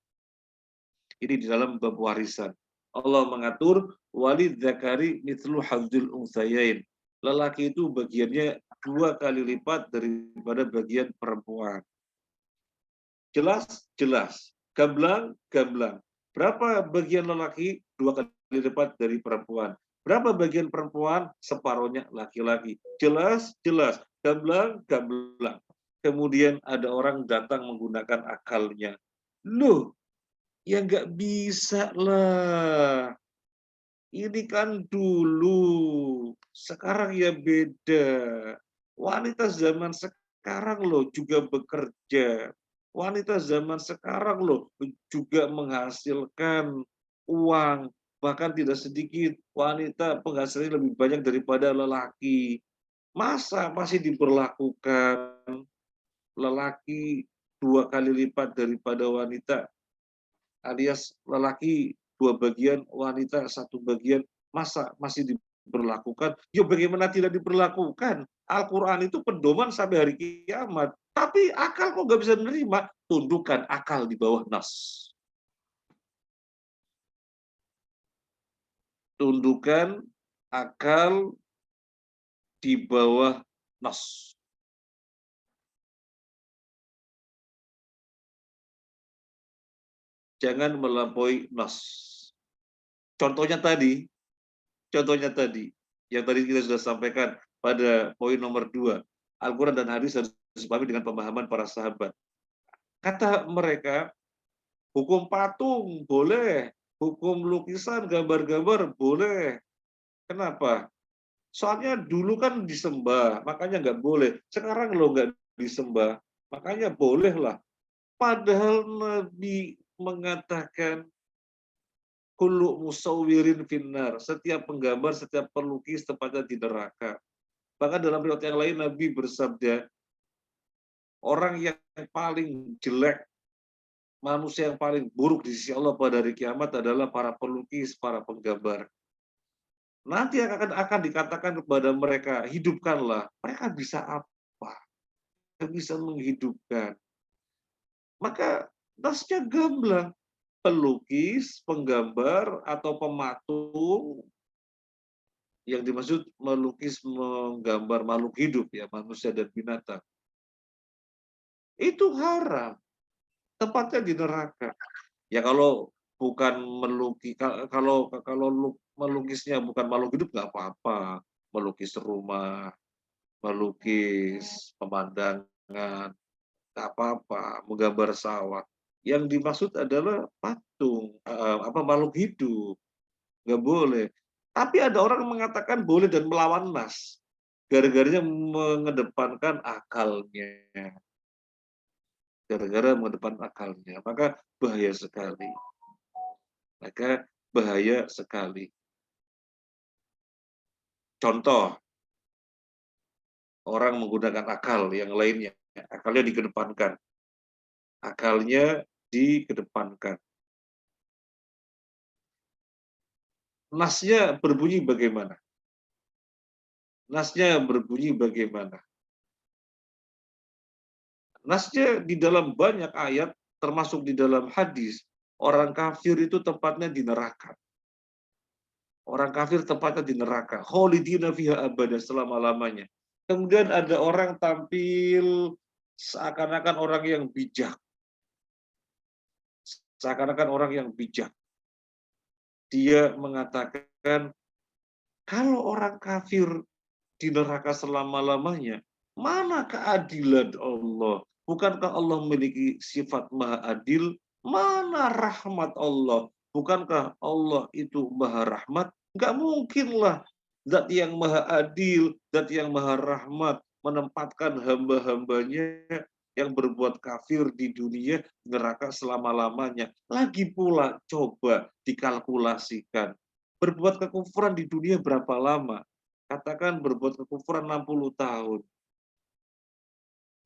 Ini di dalam bab warisan. Allah mengatur walidzakari mithlu hazzil unsayain. Lelaki itu bagiannya 2 kali lipat daripada bagian perempuan. Jelas? Jelas. Gamblang? Gamblang. Berapa bagian lelaki? 2 kali lipat dari perempuan. Berapa bagian perempuan? Separuhnya laki-laki. Jelas? Jelas. Gamblang? Gamblang. Kemudian ada orang datang menggunakan akalnya. Loh, ya nggak bisa lah. Ini kan dulu, sekarang ya beda. Wanita zaman sekarang loh juga bekerja. Wanita zaman sekarang loh juga menghasilkan uang. Bahkan tidak sedikit wanita penghasilannya lebih banyak daripada lelaki. Masa masih diberlakukan lelaki 2 kali lipat daripada wanita, alias lelaki 2 bagian, wanita 1 bagian, masa masih diberlakukan? Ya bagaimana tidak diberlakukan? Al-Quran itu pedoman sampai hari kiamat. Tapi akal kok nggak bisa menerima? Tundukkan akal di bawah nas. Tundukkan akal di bawah nas. Jangan melampaui nas. Contohnya tadi, yang tadi kita sudah sampaikan pada poin nomor 2, Al-Quran dan hadis harus disepahami dengan pemahaman para sahabat. Kata mereka, hukum patung boleh, hukum lukisan, gambar-gambar boleh. Kenapa? Soalnya dulu kan disembah, makanya nggak boleh. Sekarang lo nggak disembah, makanya boleh lah. Padahal Nabi mengatakan, kullu musawwirin finnar, setiap penggambar, setiap pelukis tempatnya di neraka. Bahkan dalam riwayat yang lain Nabi bersabda, orang yang paling jelek, manusia yang paling buruk di sisi Allah pada hari kiamat adalah para pelukis, para penggambar. Nanti akan dikatakan kepada mereka, hidupkanlah. Mereka bisa apa? Mereka bisa menghidupkan. Maka nasnya gamblang. Pelukis, penggambar, atau pematung, yang dimaksud melukis, menggambar makhluk hidup, ya manusia dan binatang, itu haram, tempatnya di neraka. Ya kalau bukan melukis, kalau melukisnya bukan makhluk hidup nggak apa-apa, melukis rumah, melukis pemandangan, nggak apa-apa, menggambar sawah. Yang dimaksud adalah patung, makhluk hidup, nggak boleh. Tapi ada orang yang mengatakan boleh dan melawan nas, gara-garanya mengedepankan akalnya, maka bahaya sekali. Contoh, orang menggunakan akal yang lainnya, akalnya dikedepankan. Nasnya berbunyi bagaimana? Nasnya di dalam banyak ayat, termasuk di dalam hadis, orang kafir itu tempatnya di neraka. Orang kafir tempatnya di neraka. Khalidina fiha abada, selama-lamanya. Kemudian ada orang tampil seakan-akan orang yang bijak. Dia mengatakan, kalau orang kafir di neraka selama-lamanya, mana keadilan Allah? Bukankah Allah memiliki sifat maha adil? Mana rahmat Allah? Bukankah Allah itu maha rahmat? Enggak mungkinlah zat yang maha adil, zat yang maha rahmat menempatkan hamba-hambanya yang berbuat kafir di dunia neraka selama-lamanya. Lagi pula coba dikalkulasikan. Berbuat kekufuran di dunia berapa lama? Katakan berbuat kekufuran 60 tahun,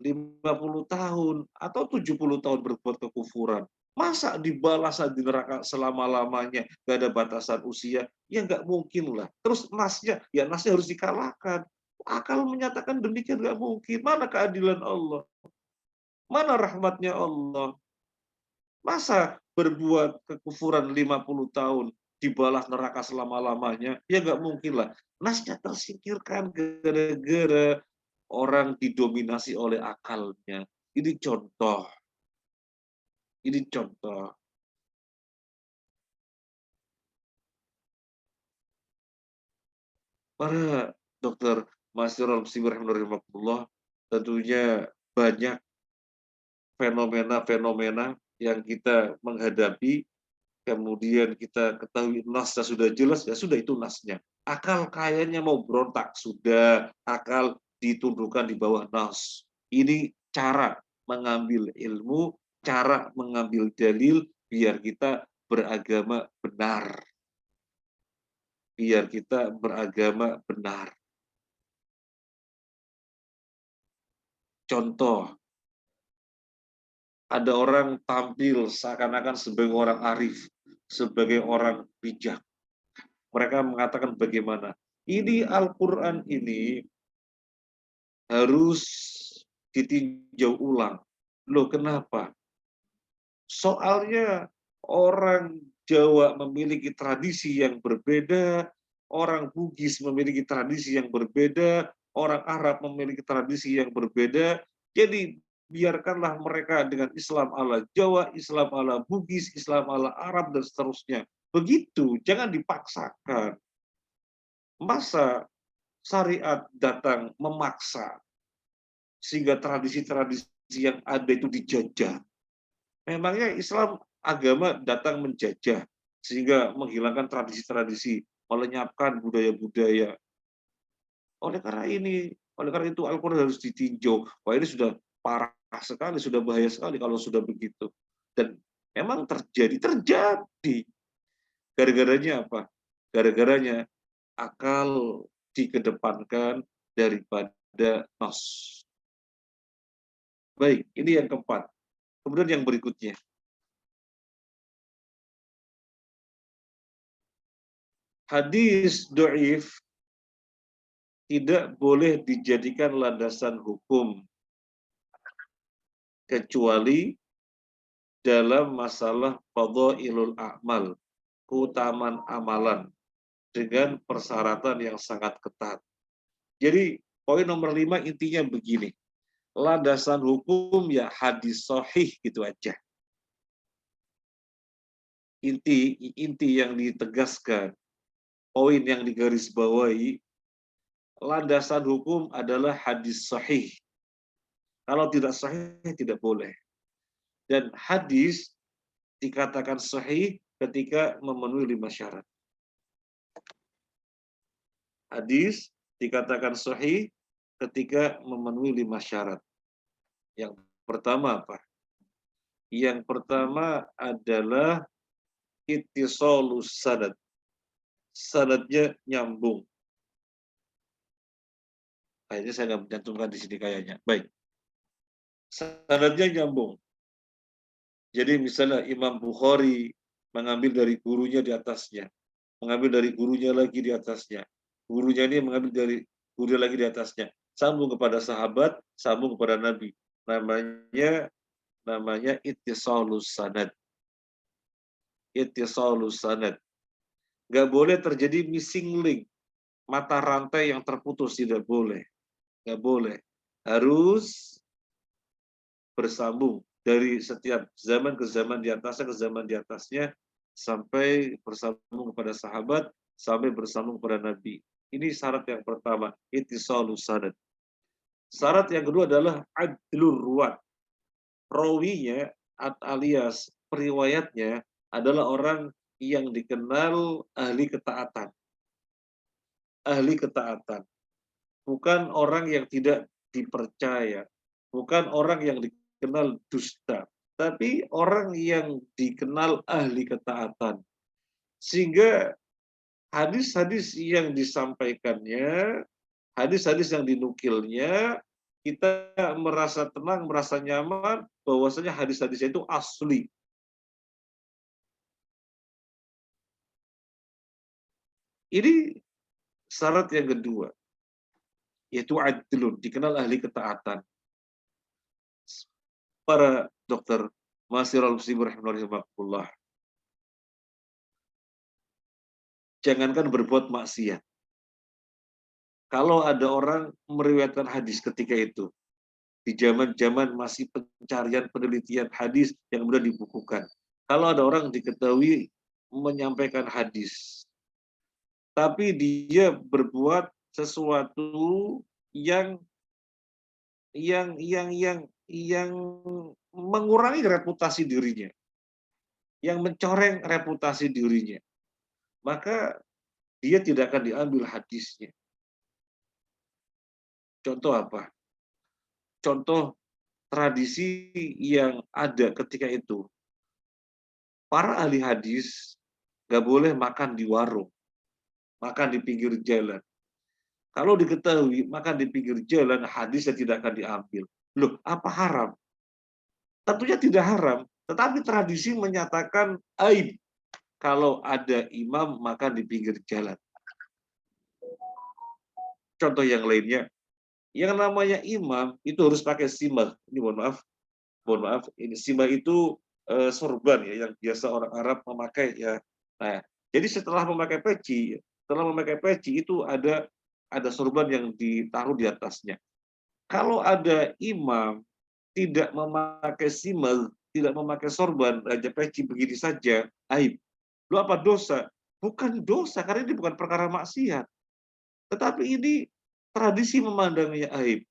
50 tahun, atau 70 tahun berbuat kekufuran. Masa dibalas di neraka selama-lamanya, nggak ada batasan usia? Ya nggak mungkin lah. Terus nasnya harus dikalahkan. Akal menyatakan demikian nggak mungkin. Mana keadilan Allah? Mana rahmatnya Allah? Masa berbuat kekufuran 50 tahun dibalas neraka selama-lamanya? Ya nggak mungkin lah. Nasnya tersingkirkan gara-gara orang didominasi oleh akalnya. Ini contoh. Para dokter Masyarul Bismillahirrahmanirrahim, tentunya banyak fenomena-fenomena yang kita menghadapi kemudian kita ketahui nasnya sudah jelas, ya sudah itu nasnya. Akal kayaknya mau berontak, sudah akal ditundukkan di bawah nas. Ini cara mengambil ilmu, cara mengambil dalil biar kita beragama benar. Biar kita beragama benar. Contoh, ada orang tampil seakan-akan sebagai orang arif, sebagai orang bijak. Mereka mengatakan bagaimana? Ini Al-Quran ini harus ditinjau ulang. Loh, kenapa? Soalnya orang Jawa memiliki tradisi yang berbeda, orang Bugis memiliki tradisi yang berbeda, orang Arab memiliki tradisi yang berbeda. Jadi biarkanlah mereka dengan Islam ala Jawa, Islam ala Bugis, Islam ala Arab, dan seterusnya. Begitu, jangan dipaksakan. Masa syariat datang memaksa sehingga tradisi-tradisi yang ada itu dijajah? Memangnya Islam agama datang menjajah sehingga menghilangkan tradisi-tradisi, melenyapkan budaya-budaya. Oleh karena itu Al-Quran harus ditinjau. Wah, ini sudah parah sekali, sudah bahaya sekali kalau sudah begitu. Dan memang terjadi. Gara-garanya apa? Gara-garanya akal dikedepankan daripada nos. Baik, ini yang keempat. Kemudian yang berikutnya. Hadis dhaif tidak boleh dijadikan landasan hukum kecuali dalam masalah fadhailul a'mal, keutamaan amalan dengan persyaratan yang sangat ketat. Jadi poin nomor 5 intinya begini. Landasan hukum ya hadis sahih gitu aja. Inti yang ditegaskan, poin yang digarisbawahi, landasan hukum adalah hadis sahih. Kalau tidak sahih tidak boleh. Dan hadis dikatakan sahih ketika memenuhi 5 syarat. Hadis dikatakan sahih ketika memenuhi 5 syarat. Yang pertama apa? Yang pertama adalah ittisalus sanad. Sanadnya nyambung. Kayaknya saya nggak mencantumkan di sini kayaknya. Baik. Sanadnya nyambung. Jadi misalnya Imam Bukhari mengambil dari gurunya di atasnya, mengambil dari gurunya lagi di atasnya, gurunya ini mengambil dari gurunya lagi di atasnya, sambung kepada sahabat, sambung kepada Nabi. Namanya ittisalus sanad. Ittisalus sanad. Nggak boleh terjadi missing link, mata rantai yang terputus, tidak boleh. Nggak boleh. Harus bersambung dari setiap zaman ke zaman di atasnya sampai bersambung kepada sahabat, sampai bersambung kepada Nabi. Ini syarat yang pertama, ittisalus sanad. Syarat yang kedua adalah adlur ruwat. Rawinya alias periwayatnya adalah orang yang dikenal ahli ketaatan. Ahli ketaatan. Bukan orang yang tidak dipercaya. Bukan orang yang dikenal dusta. Tapi orang yang dikenal ahli ketaatan. Sehingga hadis-hadis yang disampaikannya, hadis-hadis yang dinukilnya, kita merasa tenang, merasa nyaman, bahwasanya hadis-hadisnya itu asli. Ini syarat yang kedua, yaitu adlun, dikenal ahli ketaatan. Para dokter, Masirul Muslim rahimahullah, jangankan berbuat maksiat. Kalau ada orang meriwayatkan hadis ketika itu, di zaman-zaman masih pencarian penelitian hadis yang mudah dibukukan. Kalau ada orang diketahui menyampaikan hadis, tapi dia berbuat sesuatu yang mengurangi reputasi dirinya. yang mencoreng reputasi dirinya, maka dia tidak akan diambil hadisnya. Contoh apa? Contoh tradisi yang ada ketika itu. Para ahli hadis nggak boleh makan di warung, makan di pinggir jalan. Kalau diketahui makan di pinggir jalan, hadisnya tidak akan diambil. Loh, apa haram? Tentunya tidak haram, tetapi tradisi menyatakan aib kalau ada imam makan di pinggir jalan. Contoh yang lainnya, yang namanya imam itu harus pakai simah. Ini mohon maaf, ini simah itu sorban ya, yang biasa orang Arab memakai ya. Nah, jadi setelah memakai peci itu ada sorban yang ditaruh di atasnya. Kalau ada imam tidak memakai simah, tidak memakai sorban, aja peci begini saja, aib. Lu apa dosa? Bukan dosa, karena ini bukan perkara maksiat. Tetapi ini tradisi memandangnya aib.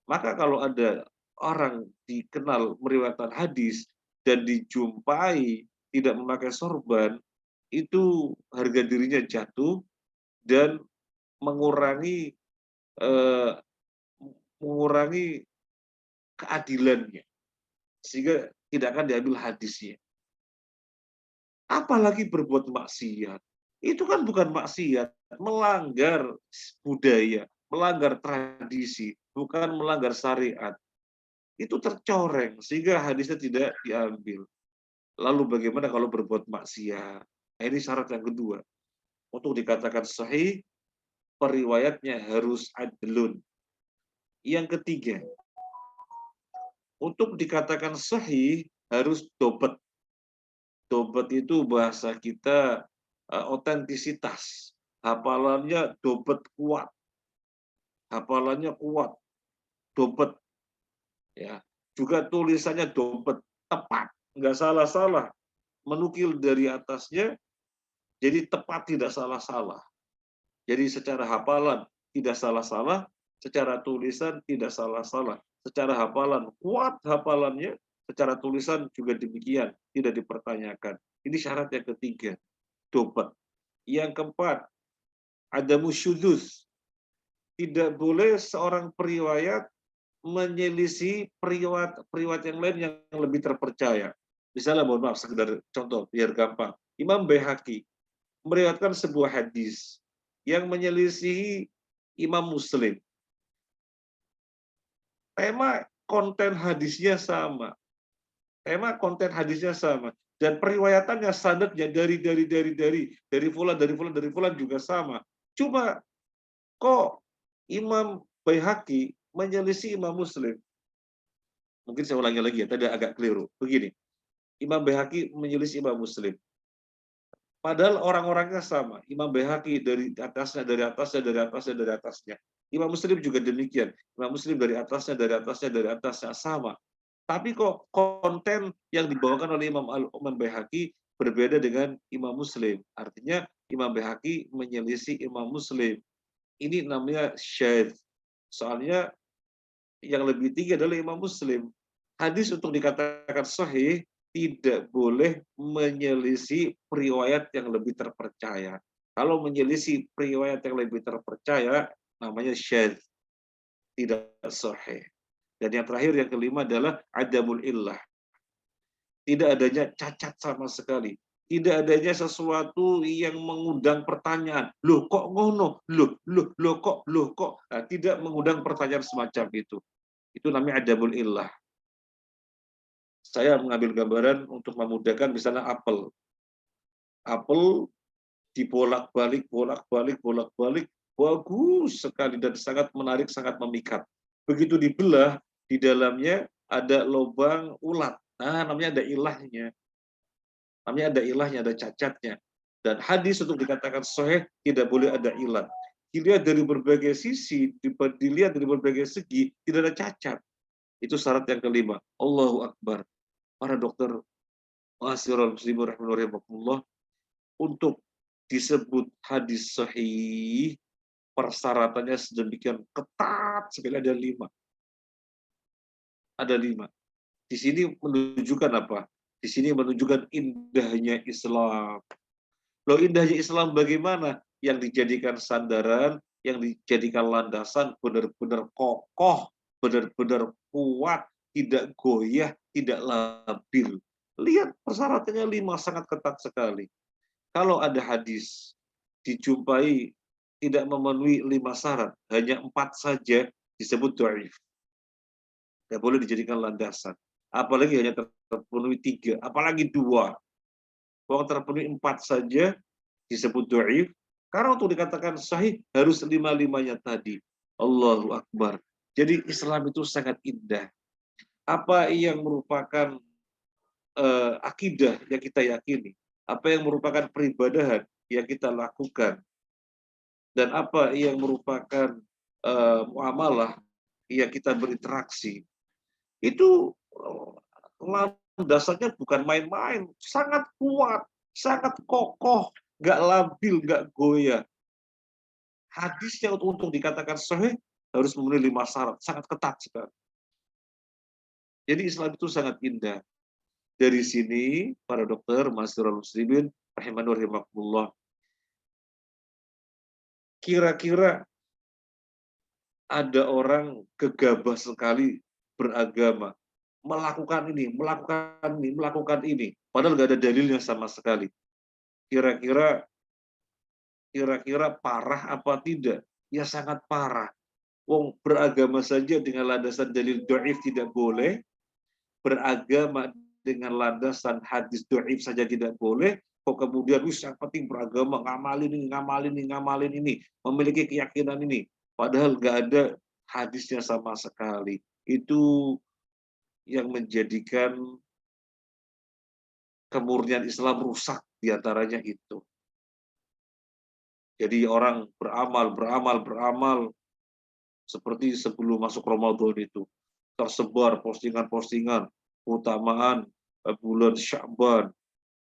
Maka kalau ada orang dikenal meriwayatkan hadis dan dijumpai tidak memakai sorban, itu harga dirinya jatuh dan mengurangi eh, mengurangi keadilannya, sehingga tidak akan diambil hadisnya. Apalagi berbuat maksiat. Itu kan bukan maksiat, melanggar budaya, melanggar tradisi, bukan melanggar syariat. Itu tercoreng sehingga hadisnya tidak diambil. Lalu bagaimana kalau berbuat maksiat? Nah, ini syarat yang kedua. Untuk dikatakan sahih, periwayatnya harus adlun. Yang ketiga, untuk dikatakan sahih harus dobat. Dobat itu bahasa kita otentisitas. Hafalannya dobat kuat. Hafalannya kuat, dobat ya. Juga tulisannya dobat tepat, nggak salah-salah. Menukil dari atasnya jadi tepat, tidak salah-salah. Jadi secara hafalan tidak salah-salah, secara tulisan tidak salah-salah. Secara hafalan kuat hafalannya, secara tulisan juga demikian, tidak dipertanyakan. Ini syarat yang ketiga, dobat. Yang keempat, ada musyudus. Tidak boleh seorang periwayat menyelisih periwayat yang lain yang lebih terpercaya. Misalnya, mohon maaf, sekedar contoh biar gampang. Imam Baihaqi meriwayatkan sebuah hadis yang menyelisihi Imam Muslim. Tema konten hadisnya sama. Tema konten hadisnya sama. Dan periwayatannya sanadnya dari fulan juga sama. Cuma kok Imam Baihaqi menyelisih Imam Muslim? Mungkin saya ulangi lagi ya, tadi agak keliru. Begini, Imam Baihaqi menyelisih Imam Muslim. Padahal orang-orangnya sama. Imam Baihaqi dari atasnya, dari atasnya, dari atasnya, dari atasnya. Imam Muslim juga demikian. Imam Muslim dari atasnya, dari atasnya, dari atasnya, sama. Tapi kok konten yang dibawakan oleh Imam Baihaqi berbeda dengan Imam Muslim. Artinya Imam Baihaqi menyelisih Imam Muslim. Ini namanya syadz. Soalnya yang lebih tinggi adalah Imam Muslim. Hadis untuk dikatakan sahih tidak boleh menyelisih periwayat yang lebih terpercaya. Kalau menyelisih periwayat yang lebih terpercaya, namanya syadz, tidak sahih. Dan yang terakhir, yang kelima adalah adamul illah. Tidak adanya cacat sama sekali. Tidak adanya sesuatu yang mengundang pertanyaan. Loh kok ngono? Loh kok? Nah, tidak mengundang pertanyaan semacam itu. Itu namanya adamul illah. Saya mengambil gambaran untuk memudahkan, misalnya apel. Apel dibolak-balik, bolak-balik, bagus sekali dan sangat menarik, sangat memikat. Begitu dibelah, di dalamnya ada lubang ulat. Nah, namanya ada ilahnya. Namanya ada ilahnya, ada cacatnya. Dan hadis untuk dikatakan sahih tidak boleh ada ilat. Dilihat dari berbagai sisi, dilihat dari berbagai segi, tidak ada cacat. Itu syarat yang kelima. Allahu Akbar. Para dokter, ma'asyiral muslimin rahimakumullah, untuk disebut hadis sahih, persyaratannya sedemikian ketat sekali, ada 5. Ada 5. Di sini menunjukkan apa? Di sini menunjukkan indahnya Islam. Loh, indahnya Islam bagaimana? Yang dijadikan sandaran, yang dijadikan landasan benar-benar kokoh, benar-benar kuat, tidak goyah, tidak labil. Lihat persyaratannya 5 sangat ketat sekali. Kalau ada hadis dijumpai tidak memenuhi 5 syarat, hanya 4 saja disebut dhaif. Tidak boleh dijadikan landasan. Apalagi hanya terpenuhi 3, apalagi 2. Kalau terpenuhi 4 saja disebut dhaif. Karena untuk dikatakan sahih harus 5-5-nya tadi. Allahu Akbar. Jadi Islam itu sangat indah. Apa yang merupakan akidah yang kita yakini, apa yang merupakan peribadahan yang kita lakukan, dan apa yang merupakan muamalah yang kita berinteraksi, itu landasannya bukan main-main, sangat kuat, sangat kokoh, nggak labil, nggak goyah. Hadisnya untuk dikatakan sahih harus memenuhi 5 syarat, sangat ketat sekali. Jadi Islam itu sangat indah. Dari sini para dokter, Ma'asyiral muslimin, rahimani wa rahimakumullah, kira-kira ada orang gegabah sekali beragama, melakukan ini, melakukan ini, padahal nggak ada dalilnya sama sekali. Kira-kira parah apa tidak? Ya sangat parah. Wong beragama saja dengan landasan dalil dhaif tidak boleh, beragama dengan landasan hadis dhaif saja tidak boleh, kok kemudian yang penting beragama, ngamalin ini, memiliki keyakinan ini, padahal nggak ada hadisnya sama sekali. Itu yang menjadikan kemurnian Islam rusak, diantaranya itu. Jadi orang beramal seperti sebelum masuk Ramadan itu, tersebar postingan-postingan keutamaan bulan Sya'ban,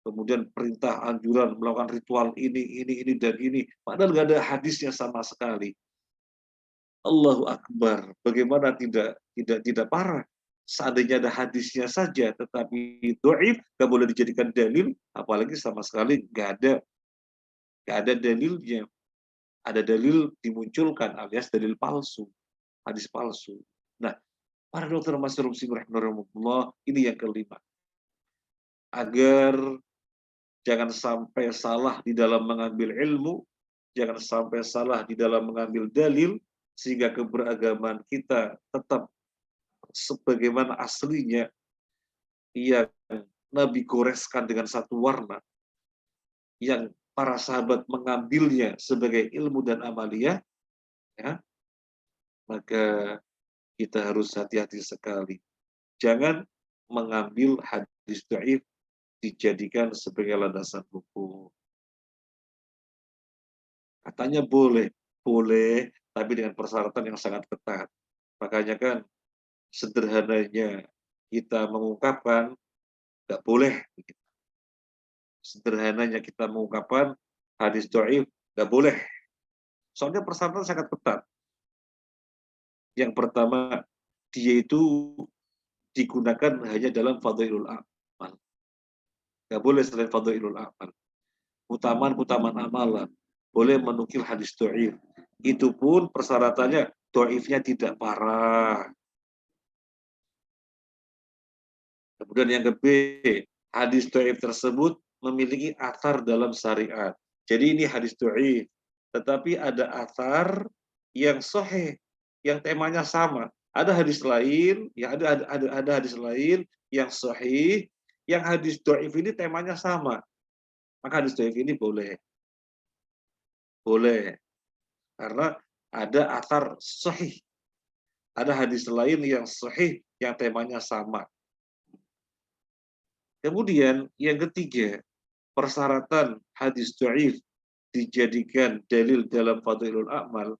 kemudian perintah anjuran melakukan ritual ini dan ini, padahal nggak ada hadisnya sama sekali. Allahu Akbar, bagaimana tidak parah? Seandainya ada hadisnya saja, tetapi dhaif, nggak boleh dijadikan dalil, apalagi sama sekali nggak ada dalilnya. Ada dalil dimunculkan alias dalil palsu, hadis palsu. Nah, para dokter Ma'asyiral muslimin rahimahumullah, ini yang kelima. Agar jangan sampai salah di dalam mengambil ilmu, jangan sampai salah di dalam mengambil dalil, sehingga keberagaman kita tetap sebagaimana aslinya, yang Nabi goreskan dengan satu warna, yang para sahabat mengambilnya sebagai ilmu dan amaliyah, ya, maka kita harus hati-hati sekali. Jangan mengambil hadis dhaif dijadikan sebagai landasan hukum. Katanya boleh, tapi dengan persyaratan yang sangat ketat. Makanya kan sederhananya kita mengungkapkan, nggak boleh. Sederhananya kita mengungkapkan hadis dhaif, nggak boleh. Soalnya persyaratan sangat ketat. Yang pertama, dia itu digunakan hanya dalam fadhailul amal. Nggak boleh selain fadhailul amal. Utamaan amalan. Boleh menukil hadis dhaif. Itu pun persyaratannya dhaifnya tidak parah. Kemudian yang kedua, hadis dhaif tersebut memiliki athar dalam syariat. Jadi ini hadis dhaif, tetapi ada athar yang sahih, yang temanya sama. Ada hadis lain, ya ada hadis lain yang sahih, yang hadis dhaif ini temanya sama. Maka hadis dhaif ini boleh. Karena ada athar sahih. Ada hadis lain yang sahih, yang temanya sama. Kemudian yang ketiga, persyaratan hadis dhaif dijadikan dalil dalam fadhailul amal.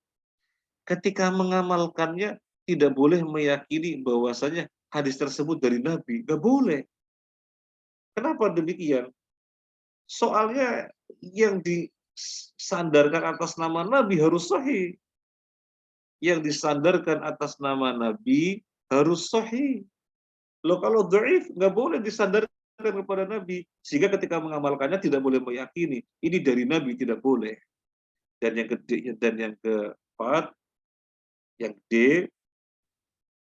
Ketika mengamalkannya, tidak boleh meyakini bahwasanya hadis tersebut dari Nabi. Nggak boleh. Kenapa demikian? Soalnya yang disandarkan atas nama Nabi harus sahih. Yang disandarkan atas nama Nabi harus sahih. Loh, kalau dhaif nggak boleh disandarkan kepada Nabi, sehingga ketika mengamalkannya tidak boleh meyakini ini dari Nabi, tidak boleh. Dan yang keempat, yang D,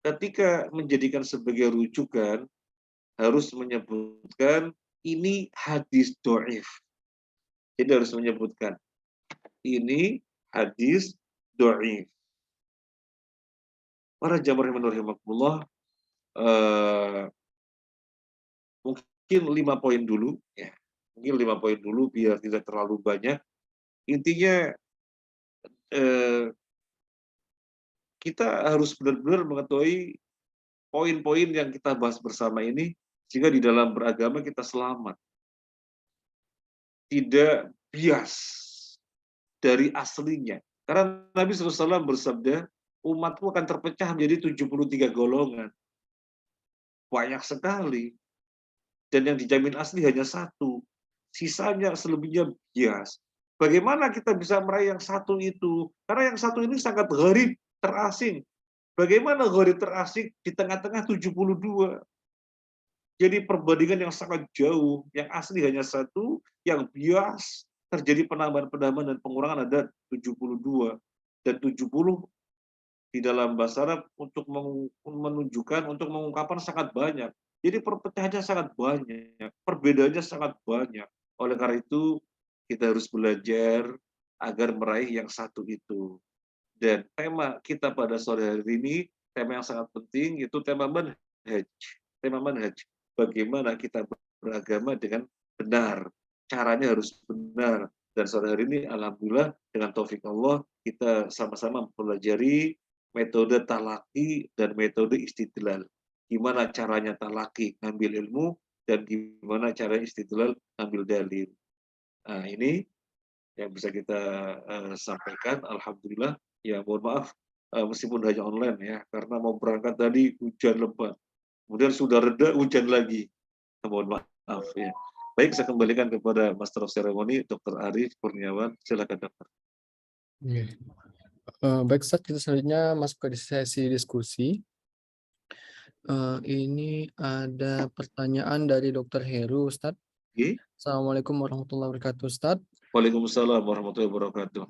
ketika menjadikan sebagai rujukan harus menyebutkan ini hadis do'if. Jadi harus menyebutkan ini hadis do'if. Para jamaah rahimakumullah, mungkin 5 poin dulu, ya. Mungkin 5 poin dulu biar tidak terlalu banyak. Intinya kita harus benar-benar mengetahui poin-poin yang kita bahas bersama ini, sehingga di dalam beragama kita selamat. Tidak bias dari aslinya. Karena Nabi SAW bersabda, umatku akan terpecah menjadi 73 golongan. Banyak sekali. Dan yang dijamin asli hanya satu. Sisanya selebihnya bias. Bagaimana kita bisa meraih yang satu itu? Karena yang satu ini sangat gharib, terasing. Bagaimana gharib terasing di tengah-tengah 72? Jadi perbandingan yang sangat jauh. Yang asli hanya satu, yang bias terjadi penambahan-penambahan dan pengurangan ada 72. Dan 70 di dalam bahasa Arab untuk menunjukkan, untuk mengungkapkan sangat banyak. Jadi perpecahannya sangat banyak, perbedaannya sangat banyak. Oleh karena itu, kita harus belajar agar meraih yang satu itu. Dan tema kita pada sore hari ini, tema yang sangat penting, itu tema manhaj. Tema manhaj, bagaimana kita beragama dengan benar. Caranya harus benar. Dan sore hari ini, alhamdulillah, dengan taufik Allah, kita sama-sama mempelajari metode talaki dan metode istidlal. Gimana caranya talaki ngambil ilmu dan gimana cara istidlal ngambil dalil. Nah, ini yang bisa kita sampaikan. Alhamdulillah. Ya, mohon maaf meskipun hanya online ya, karena mau berangkat tadi hujan lebat. Kemudian sudah reda hujan lagi. Mohon maaf ya. Baik, saya kembalikan kepada Master of Ceremony, Dr. Arif Kurniawan. Silakan, Dokter. Baik, Ustadz, kita selanjutnya masuk ke sesi diskusi. Ini ada pertanyaan dari Dr. Heru, Ustadz. Assalamualaikum warahmatullahi wabarakatuh, Ustadz. Waalaikumsalam warahmatullahi wabarakatuh.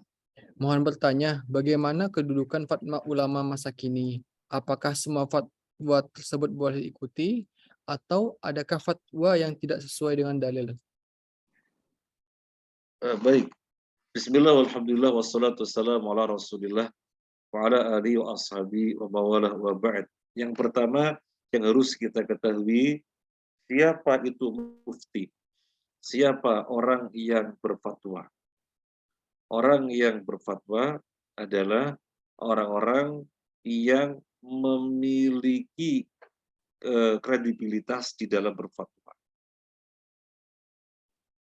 Mohon bertanya, bagaimana kedudukan fatwa ulama masa kini? Apakah semua fatwa tersebut boleh diikuti atau adakah fatwa yang tidak sesuai dengan dalil? Baik. Bismillah, walhamdulillah, wassalatu wassalamu ala rasulillah wa ala alihi wa ashabi wa mawalah wa ba'd. Yang pertama yang harus kita ketahui, siapa itu mufti? Siapa orang yang berfatwa? Orang yang berfatwa adalah orang-orang yang memiliki kredibilitas di dalam berfatwa.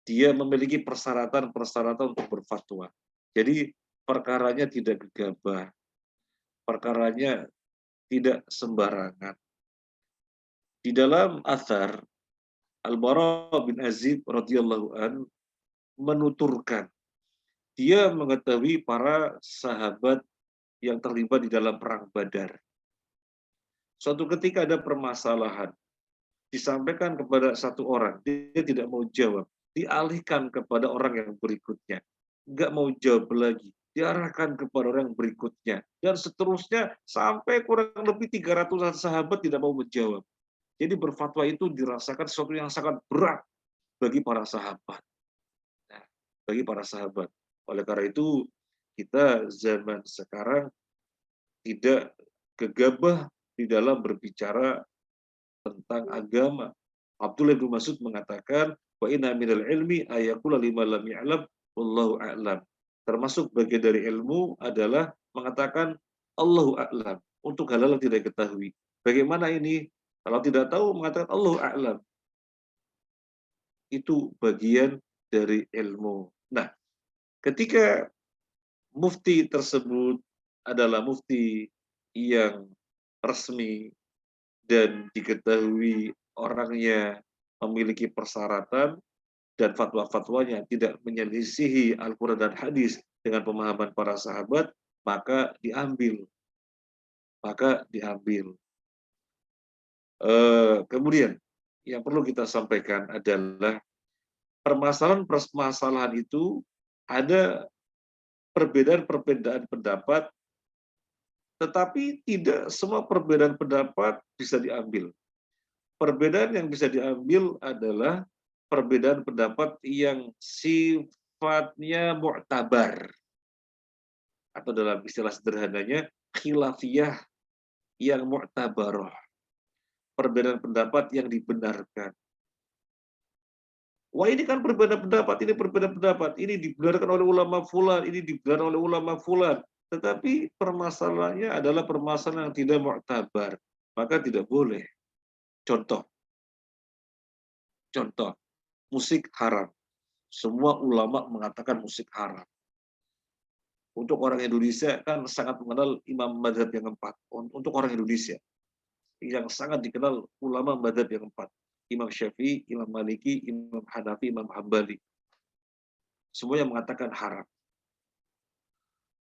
Dia memiliki persyaratan-persyaratan untuk berfatwa. Jadi perkaranya tidak gegabah, perkaranya tidak sembarangan. Di dalam athar, Al-Bara bin Azib radhiyallahu an menuturkan, dia mengetahui para sahabat yang terlibat di dalam perang Badar. Suatu ketika ada permasalahan, disampaikan kepada satu orang, dia tidak mau jawab, dialihkan kepada orang yang berikutnya, nggak mau jawab lagi, diarahkan kepada orang yang berikutnya, dan seterusnya sampai kurang lebih 300-an sahabat tidak mau menjawab. Jadi berfatwa itu dirasakan sesuatu yang sangat berat bagi para sahabat. Nah, bagi para sahabat. Oleh karena itu, kita zaman sekarang tidak gegabah di dalam berbicara tentang agama. Abdullah bin Mas'ud mengatakan, wa inna minal ilmi ayakula lima lam ya'lam wallahu a'lam. Termasuk bagian dari ilmu adalah mengatakan Allahu a'lam, untuk hal-hal yang tidak diketahui. Bagaimana ini? Kalau tidak tahu mengatakan Allahu a'lam. Itu bagian dari ilmu. Nah, ketika mufti tersebut adalah mufti yang resmi dan diketahui orangnya memiliki persyaratan dan fatwa-fatwanya tidak menyelisihi Al-Quran dan hadis dengan pemahaman para sahabat, maka diambil. Kemudian yang perlu kita sampaikan adalah permasalahan itu ada perbedaan pendapat, tetapi tidak semua perbedaan pendapat bisa diambil. Perbedaan yang bisa diambil adalah perbedaan pendapat yang sifatnya mu'tabar, atau dalam istilah sederhananya khilafiyah yang mu'tabarah, perbedaan pendapat yang dibenarkan. Wah, ini kan perbedaan pendapat, ini dibenarkan oleh ulama fulan, ini dibenarkan oleh ulama fulan. Tetapi permasalahannya adalah permasalahan yang tidak mu'tabar, maka tidak boleh. Contoh, musik haram. Semua ulama mengatakan musik haram. Untuk orang Indonesia kan sangat mengenal imam mazhab yang empat. Untuk orang Indonesia yang sangat dikenal ulama mazhab yang empat. Imam Syafi'i, Imam Maliki, Imam Hanafi, Imam Hambali. Semuanya mengatakan haram.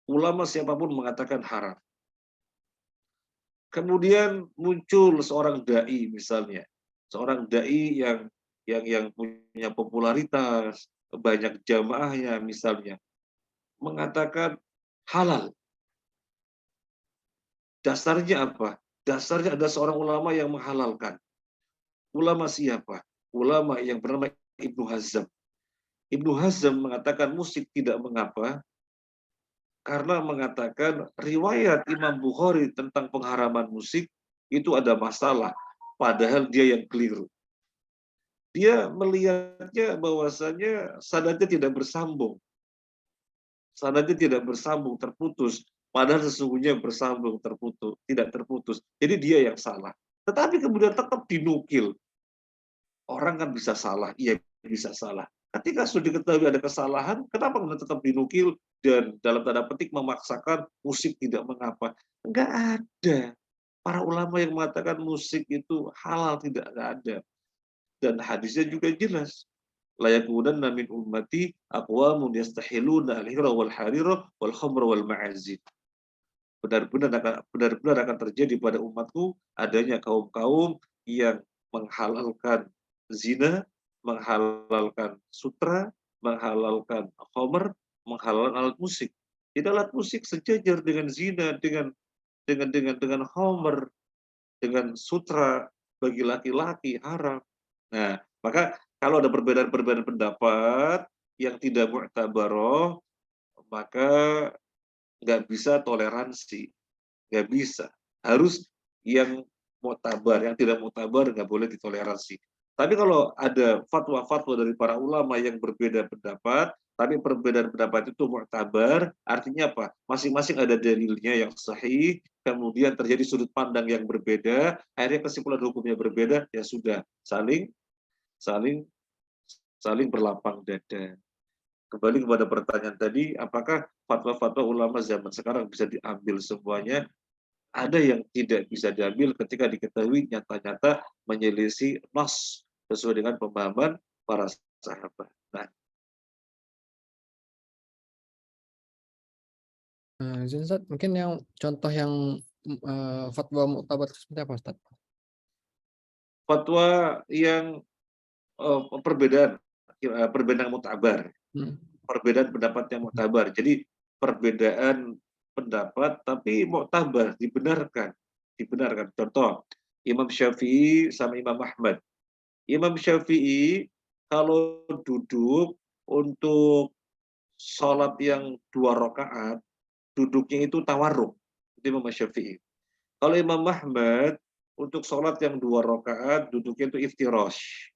Ulama siapapun mengatakan haram. Kemudian muncul seorang dai misalnya. Seorang dai yang punya popularitas, banyak jamaahnya misalnya, mengatakan halal. Dasarnya apa? Dasarnya ada seorang ulama yang menghalalkan. Ulama siapa? Ulama yang bernama Ibnu Hazm. Ibnu Hazm mengatakan musik tidak mengapa karena mengatakan riwayat Imam Bukhari tentang pengharaman musik itu ada masalah, padahal dia yang keliru. Dia melihatnya bahwasanya sanadnya tidak bersambung. Sanadnya tidak bersambung, terputus. Padahal sesungguhnya bersambung, tidak terputus. Jadi dia yang salah. Tetapi kemudian tetap dinukil. Orang kan bisa salah, iya bisa salah. Ketika sudah diketahui ada kesalahan, kenapa kemudian tetap dinukil dan dalam tanda petik memaksakan musik tidak mengapa? Enggak ada. Para ulama yang mengatakan musik itu halal, tidak ada. Dan hadisnya juga jelas. La yakunanna min ummati aqwamun yastahiluna al-hira wal harira wal khamra wal ma'azif. Benar-benar akan terjadi pada umatku adanya kaum-kaum yang menghalalkan zina, menghalalkan sutra, menghalalkan khamr, menghalalkan alat musik. Jadi alat musik sejajar dengan zina, dengan khamr, dengan sutra bagi laki-laki haram. Nah, maka kalau ada perbedaan-perbedaan pendapat yang tidak mu'tabaroh, maka nggak bisa toleransi, nggak bisa. Harus yang mu'tabar, yang tidak mu'tabar nggak boleh ditoleransi. Tapi kalau ada fatwa-fatwa dari para ulama yang berbeda pendapat, tapi perbedaan pendapat itu mu'tabar, artinya apa? Masing-masing ada dalilnya yang sahih, kemudian terjadi sudut pandang yang berbeda, akhirnya kesimpulan hukumnya berbeda, ya sudah, saling saling saling berlapang dada. Kembali kepada pertanyaan tadi, apakah fatwa-fatwa ulama zaman sekarang bisa diambil semuanya? Ada yang tidak bisa diambil ketika diketahui nyata-nyata menyelisih nas sesuai dengan pemahaman para sahabat. Nah, Ustaz, mungkin yang contoh yang fatwa muktabar itu seperti apa, Ustaz? fatwa yang perbedaan mutabar, Hmm. perbedaan pendapat yang muktabar. Jadi perbedaan pendapat tapi muktabar, dibenarkan. Contoh, Imam Syafi'i sama Imam Ahmad. Imam Syafi'i kalau duduk untuk sholat yang 2 rakaat, duduknya itu tawarruk. Itu Imam Syafi'i. Kalau Imam Ahmad untuk sholat yang 2 rakaat, duduknya itu iftirash.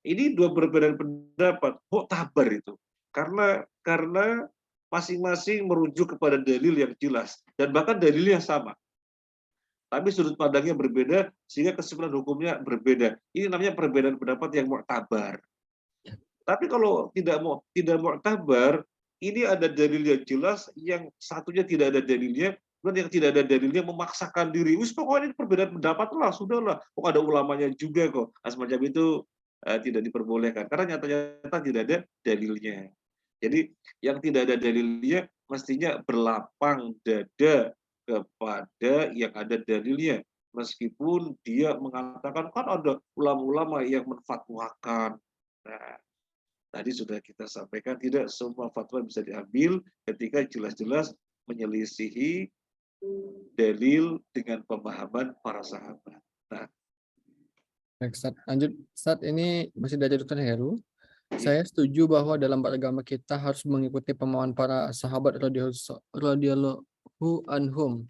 Ini dua perbedaan pendapat, muktabar itu. Karena masing-masing merujuk kepada dalil yang jelas dan bahkan dalilnya sama. Tapi sudut pandangnya berbeda sehingga kesimpulan hukumnya berbeda. Ini namanya perbedaan pendapat yang muktabar. Tapi kalau tidak muktabar, ini ada dalil yang jelas, yang satunya tidak ada dalilnya, dan yang tidak ada dalilnya memaksakan diri. Wis pokoknya ini perbedaan pendapat lah, sudahlah. Kok ada ulamanya juga kok. Semacam itu tidak diperbolehkan karena nyata-nyata tidak ada dalilnya. Jadi yang tidak ada dalilnya mestinya berlapang dada kepada yang ada dalilnya. meskipun dia mengatakan kan ada ulama-ulama yang menfatwakan. Nah, tadi sudah kita sampaikan tidak semua fatwa bisa diambil ketika jelas-jelas menyelisihi dalil dengan pemahaman para sahabat. Nah, Baik, Ustaz. Lanjut, Ustaz, ini masih dari Dr. Heru. iya, Saya setuju bahwa dalam beragama kita harus mengikuti pemahaman para sahabat radhiyallahu anhum.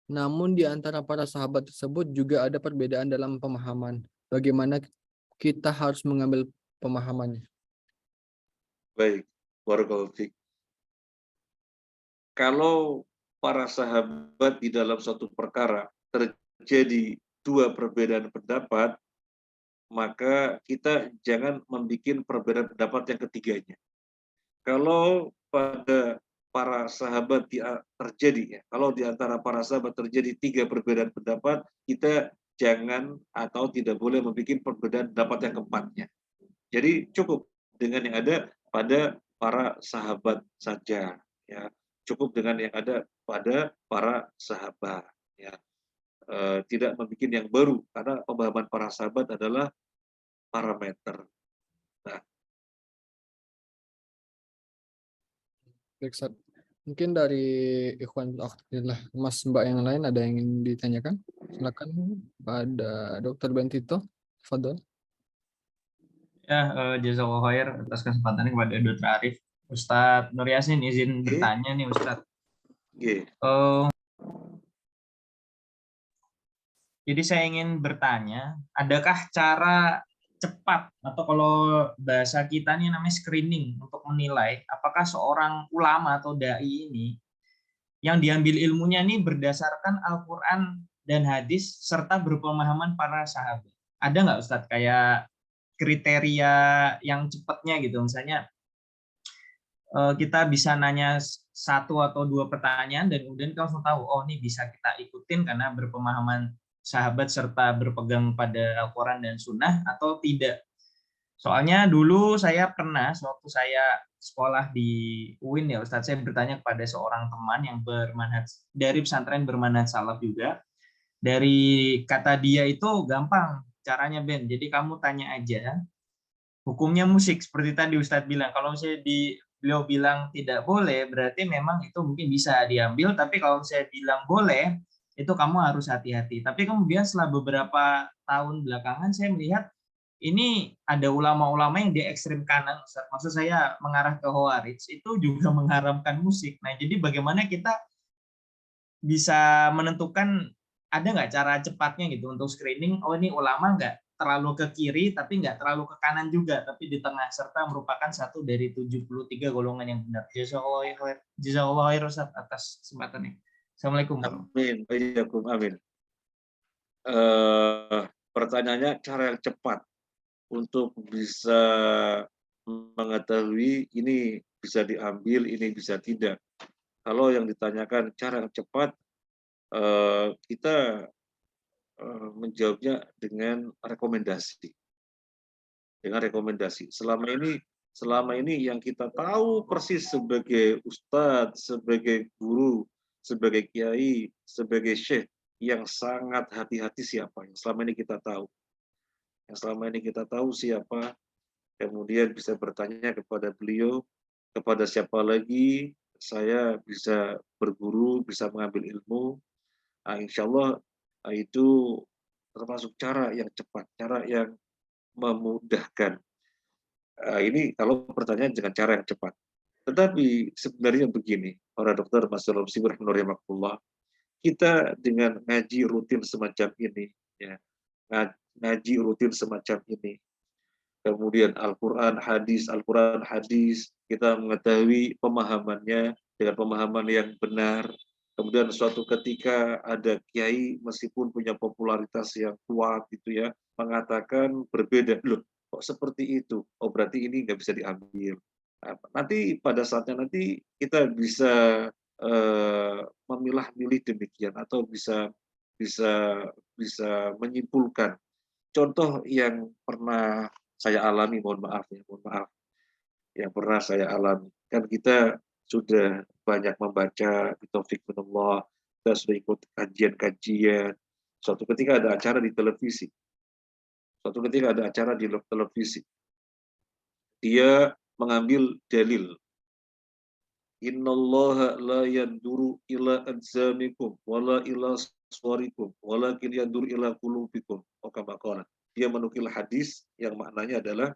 Namun di antara para sahabat tersebut juga ada perbedaan dalam pemahaman. Bagaimana kita harus mengambil pemahamannya? baik. Barakallahu fiik. Kalau para sahabat di dalam suatu perkara terjadi dua perbedaan pendapat, maka kita jangan membuat perbedaan pendapat yang ketiganya. Kalau pada para sahabat terjadi ya, kalau di antara para sahabat terjadi tiga perbedaan pendapat, kita jangan atau tidak boleh membuat perbedaan pendapat yang keempatnya. Jadi cukup dengan yang ada pada para sahabat saja, ya. Cukup dengan yang ada pada para sahabat, ya. Tidak membuat yang baru karena pemahaman para sahabat adalah parameter. Nah, Baik, Ustaz. Mungkin dari Ikhwan Akhwillah, Mas Mbak yang lain ada yang ingin ditanyakan? Silakan pada Dr. Bentito. Fadol. Ya, jazakallahu khair atas kesempatannya kepada Dr. Arif. Ustadz Nur Yasin izin bertanya nih Ustadz. Jadi saya ingin bertanya, adakah cara cepat atau kalau bahasa kita ini namanya screening untuk menilai apakah seorang ulama atau dai ini yang diambil ilmunya ini berdasarkan Al-Quran dan hadis serta berpemahaman para sahabat? Ada nggak Ustadz kayak kriteria yang cepatnya gitu, misalnya kita bisa nanya satu atau dua pertanyaan dan kemudian kita langsung tahu, oh ini bisa kita ikutin karena berpemahaman sahabat serta berpegang pada Al-Quran dan Sunnah atau tidak. Soalnya dulu saya pernah, waktu saya sekolah di UIN ya Ustadz, saya bertanya kepada seorang teman yang bermanhaj dari pesantren bermanhaj salaf juga. Dari kata dia itu gampang caranya Ben, jadi kamu tanya aja hukumnya musik seperti tadi Ustadz bilang. Kalau misalnya beliau bilang tidak boleh, berarti memang itu mungkin bisa diambil. Tapi kalau saya bilang boleh, itu kamu harus hati-hati. Tapi kemudian setelah beberapa tahun belakangan saya melihat ini ada ulama-ulama yang di ekstrim kanan, Ustadz. Maksud saya mengarah ke Khawarij, itu juga mengharamkan musik. Nah, jadi bagaimana kita bisa menentukan, ada nggak cara cepatnya gitu untuk screening, oh ini ulama nggak terlalu ke kiri, tapi nggak terlalu ke kanan juga, tapi di tengah, serta merupakan satu dari 73 golongan yang benar. Jazakallahu khair Ustaz atas kesempatannya. Assalamualaikum. Amin. Amin. Pertanyaannya cara yang cepat untuk bisa mengetahui ini bisa diambil, ini bisa tidak. Kalau yang ditanyakan cara yang cepat, kita menjawabnya dengan rekomendasi. Dengan rekomendasi. Selama ini yang kita tahu persis sebagai ustadz, sebagai guru, sebagai kiai, sebagai syekh yang sangat hati-hati siapa yang selama ini kita tahu. Yang selama ini kita tahu siapa, kemudian bisa bertanya kepada beliau, kepada siapa lagi saya bisa berguru, bisa mengambil ilmu. Nah, insya Allah itu termasuk cara yang cepat, cara yang memudahkan. Ini kalau pertanyaan dengan cara yang cepat. Tetapi sebenarnya begini, para dokter, Mas Robsi rahimahullah, kita dengan ngaji rutin semacam ini, ya, ngaji rutin semacam ini, kemudian Al-Quran hadis, kita mengetahui pemahamannya dengan pemahaman yang benar. Kemudian suatu ketika ada kiai meskipun punya popularitas yang kuat gitu ya, mengatakan berbeda. Loh, kok seperti itu? Oh berarti ini nggak bisa diambil. Nah, nanti pada saatnya nanti kita bisa memilah-milih demikian atau bisa menyimpulkan. Contoh yang pernah saya alami, mohon maaf, yang pernah saya alami. Kan kita sudah banyak membaca taufik minallah, kita sudah ikut kajian-kajian, Suatu ketika ada acara di televisi. Suatu ketika ada acara di televisi. Dia mengambil dalil. Innallaha la yanduru ila ajsamikum wala ila suwarikum walakin yanduru ila qulubikum. Dia menukil hadis yang maknanya adalah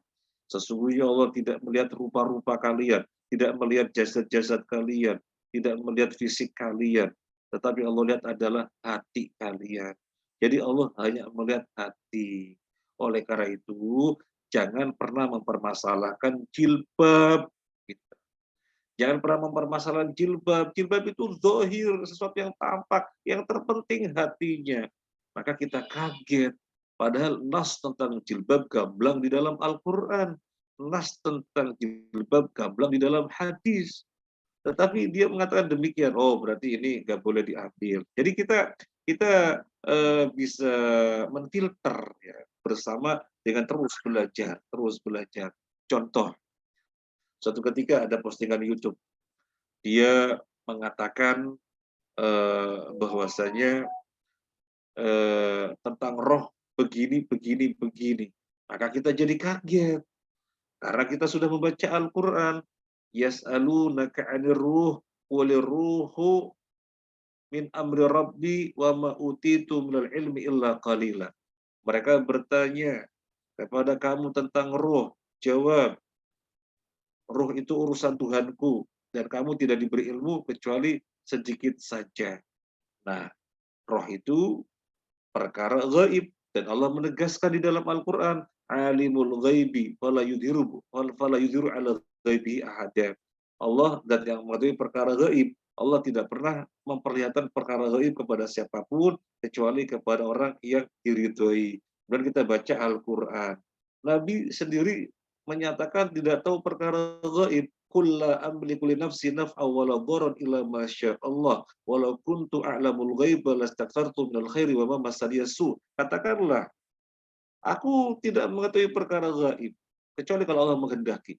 sesungguhnya Allah tidak melihat rupa-rupa kalian, tidak melihat jasad-jasad kalian, tidak melihat fisik kalian, tetapi Allah lihat adalah hati kalian. Jadi Allah hanya melihat hati. Oleh karena itu, jangan pernah mempermasalahkan jilbab. Jangan pernah mempermasalahkan jilbab. Jilbab itu zahir, sesuatu yang tampak. Yang terpenting hatinya. Maka kita kaget. Padahal nas tentang jilbab gamblang di dalam Al-Quran. Nas tentang jilbab gamblang di dalam hadis. Tetapi dia mengatakan demikian. Oh, berarti ini nggak boleh diambil. Jadi kita bisa menfilter ya, bersama dengan terus belajar. Contoh, suatu ketika ada postingan YouTube, dia mengatakan bahwasanya tentang roh begini. Maka kita jadi kaget karena kita sudah membaca Al-Quran. Yas'alunaka 'anir ruh qulir ruhu min amri rabbi wa ma utitu minal ilmi illa qalila. Mereka bertanya kepada kamu tentang roh. Jawab, roh itu urusan Tuhanku dan kamu tidak diberi ilmu kecuali sedikit saja. Nah, roh itu perkara gaib dan Allah menegaskan di dalam Al-Qur'an, alimul ghaibi fala yudhiru ala ghaibi ahada. Allah dan yang mengetahui perkara gaib. Allah tidak pernah memperlihatkan perkara gaib kepada siapapun kecuali kepada orang yang diridhoi. Dan kita baca Al-Qur'an. Nabi sendiri menyatakan tidak tahu perkara gaib. Qul la amliku li nafsi naf'an wa la dharran illa ma syaa Allah walau kuntu a'lamul ghaiba lastakthartu minal khairi wa ma massaniya su. Katakanlah, aku tidak mengetahui perkara gaib kecuali kalau Allah menghendaki.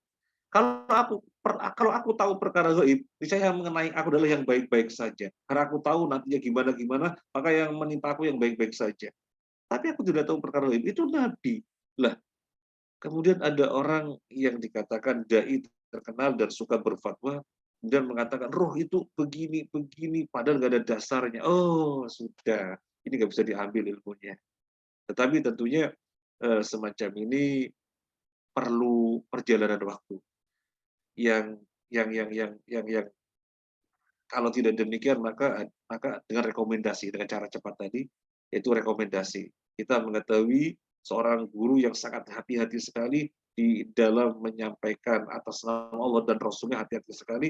Kalau aku tahu perkara gaib, niscaya yang mengenai aku adalah yang baik-baik saja. Karena aku tahu nantinya gimana, maka yang menimpa aku yang baik-baik saja. Tapi aku tidak tahu perkara gaib. Itu Nabi. Lah, kemudian ada orang yang dikatakan dai terkenal dan suka berfatwa dan mengatakan roh itu begini, padahal nggak ada dasarnya. Oh, sudah. Ini nggak bisa diambil ilmunya. Tetapi tentunya semacam ini perlu perjalanan waktu. Yang kalau tidak demikian maka dengan rekomendasi, dengan cara cepat tadi, yaitu rekomendasi. Kita mengetahui seorang guru yang sangat hati-hati sekali di dalam menyampaikan atas nama Allah dan Rasulnya, hati-hati sekali.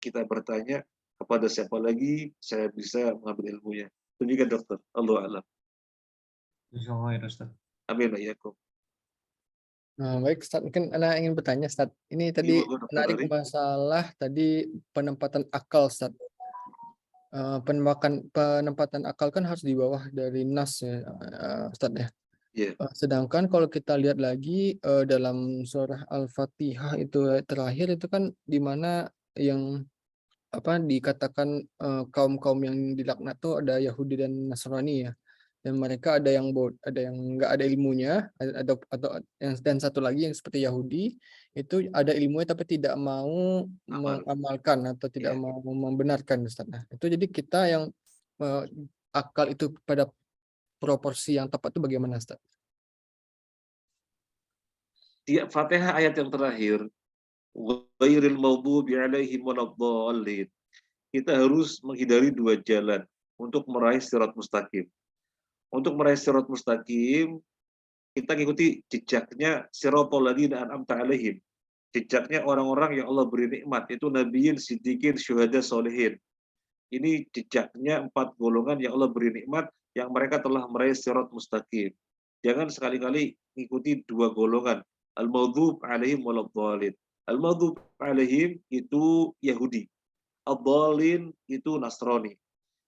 Kita bertanya kepada siapa lagi saya bisa mengambil ilmunya. Demikian dokter. Allah a'lam. Amin ya yakum. Nah, baik Ustaz, mungkin Ana ingin bertanya Ustaz. Ini tadi menarik masalah tadi penempatan akal Ustaz. Penempatan akal kan harus di bawah dari nas ya Ustaz ya. Yeah. Sedangkan kalau kita lihat lagi dalam surah Al-Fatihah itu terakhir itu kan di mana yang dikatakan kaum-kaum yang dilaknat tuh ada Yahudi dan Nasrani ya. Dan mereka ada yang nggak ada ilmunya, atau yang dan satu lagi yang seperti Yahudi itu ada ilmunya tapi tidak mau mengamalkan atau tidak mau membenarkan Ustaz. Nah, itu jadi kita yang akal itu pada proporsi yang tepat itu bagaimana Ustaz? Di Fatihah ayat yang terakhir, ghairil maghdubi 'alaihim waladdallin. Kita harus menghindari dua jalan untuk meraih sirat mustaqim. Untuk meraih sirat mustaqim, kita ikuti jejaknya siratal ladzina an'amta 'alaihim. Jejaknya orang-orang yang Allah beri nikmat, itu nabiyin, siddiqin, syuhada, sholihin. Ini jejaknya 4 golongan yang Allah beri nikmat, yang mereka telah meraih sirat mustaqim. Jangan sekali-kali ikuti 2 golongan. Al-maghdub 'alaihim waladdallin. Al-maghdub 'alaihim itu Yahudi. Ad-dallin itu Nasrani.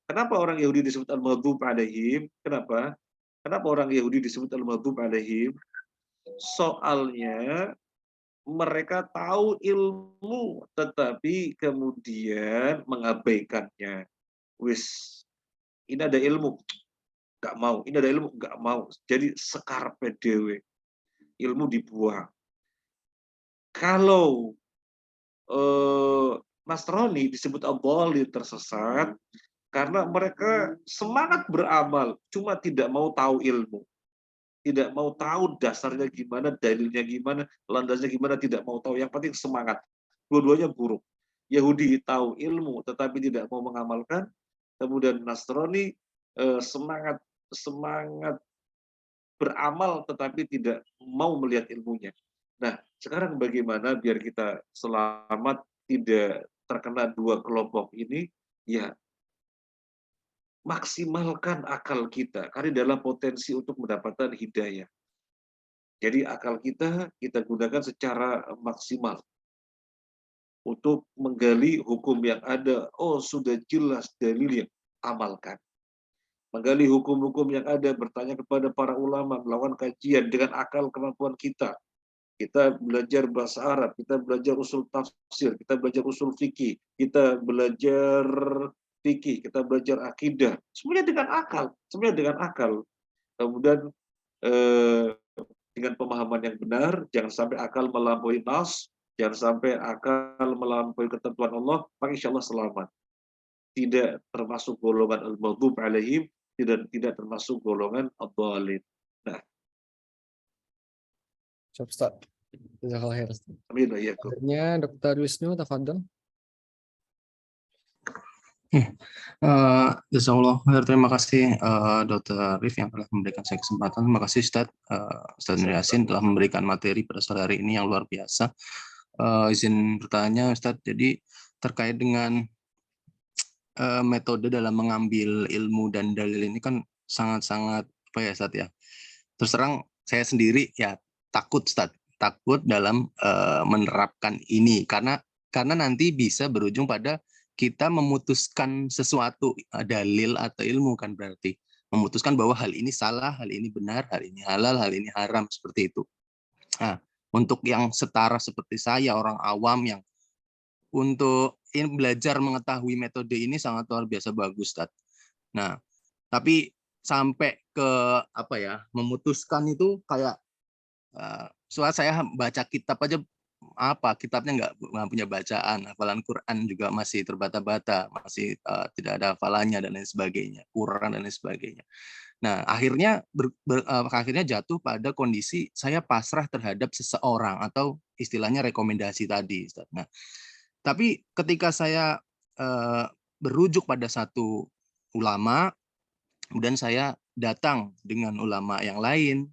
Kenapa orang Yahudi disebut al-maghdub 'alaihim? Kenapa? Kenapa orang Yahudi disebut al-maghdub 'alaihim? Soalnya mereka tahu ilmu tetapi kemudian mengabaikannya. Wis, ini ada ilmu, nggak mau. Ini ada ilmu, nggak mau. Jadi sekarpe dewe, ilmu dibuang. Kalau Nasrani disebut ad-dhalin, tersesat, karena mereka semangat beramal, cuma tidak mau tahu ilmu. Tidak mau tahu dasarnya gimana, dalilnya gimana, landasnya gimana, tidak mau tahu. Yang penting semangat. Dua-duanya buruk. Yahudi tahu ilmu tetapi tidak mau mengamalkan. Kemudian Nasrani semangat beramal tetapi tidak mau melihat ilmunya. Nah, sekarang bagaimana biar kita selamat, tidak terkena dua kelompok ini? Ya, maksimalkan akal kita, karena adalah potensi untuk mendapatkan hidayah. Jadi akal kita gunakan secara maksimal untuk menggali hukum yang ada. Oh, sudah jelas dalilnya, amalkan. Menggali hukum-hukum yang ada, bertanya kepada para ulama, melakukan kajian dengan akal kemampuan kita. Kita belajar bahasa Arab, kita belajar usul tafsir, kita belajar usul fikih, kita belajar fikih, kita belajar akidah. Semuanya dengan akal, semuanya dengan akal. Kemudian dengan pemahaman yang benar, jangan sampai akal melampaui nas, jangan sampai akal melampaui ketentuan Allah, maka insya Allah selamat. Tidak termasuk golongan al-maghdub alaihim, tidak termasuk golongan ad-dhalin. Nah, Siap, Ustaz. Jazakallah khair, Ustaz. amin wa iyyakum. Selanjutnya Dr. Wisnu, tafadhol. Jazakallah khair. Terima kasih Dr. Arif yang telah memberikan saya kesempatan. Terima kasih Ustaz Nur Yasin telah memberikan materi pada sore hari ini yang luar biasa. Izin bertanya Ustaz, jadi terkait dengan metode dalam mengambil ilmu dan dalil ini kan sangat-sangat apa ya Ustaz ya. Terus terang saya sendiri ya takut Ustaz, takut dalam menerapkan ini karena nanti bisa berujung pada kita memutuskan sesuatu dalil atau ilmu kan, berarti memutuskan bahwa hal ini salah, hal ini benar, hal ini halal, hal ini haram, seperti itu. Nah, untuk yang setara seperti saya, orang awam yang untuk ini belajar mengetahui metode ini sangat luar biasa bagus, Ustaz. Nah, tapi sampai ke apa ya, memutuskan itu kayak soal saya baca kitab aja kitabnya nggak punya bacaan, hafalan Quran juga masih terbata-bata, masih tidak ada hafalannya dan lain sebagainya, Quran dan lain sebagainya. Nah, akhirnya akhirnya jatuh pada kondisi saya pasrah terhadap seseorang atau istilahnya rekomendasi tadi, Ustaz. Nah, tapi ketika saya berujuk pada satu ulama, kemudian saya datang dengan ulama yang lain,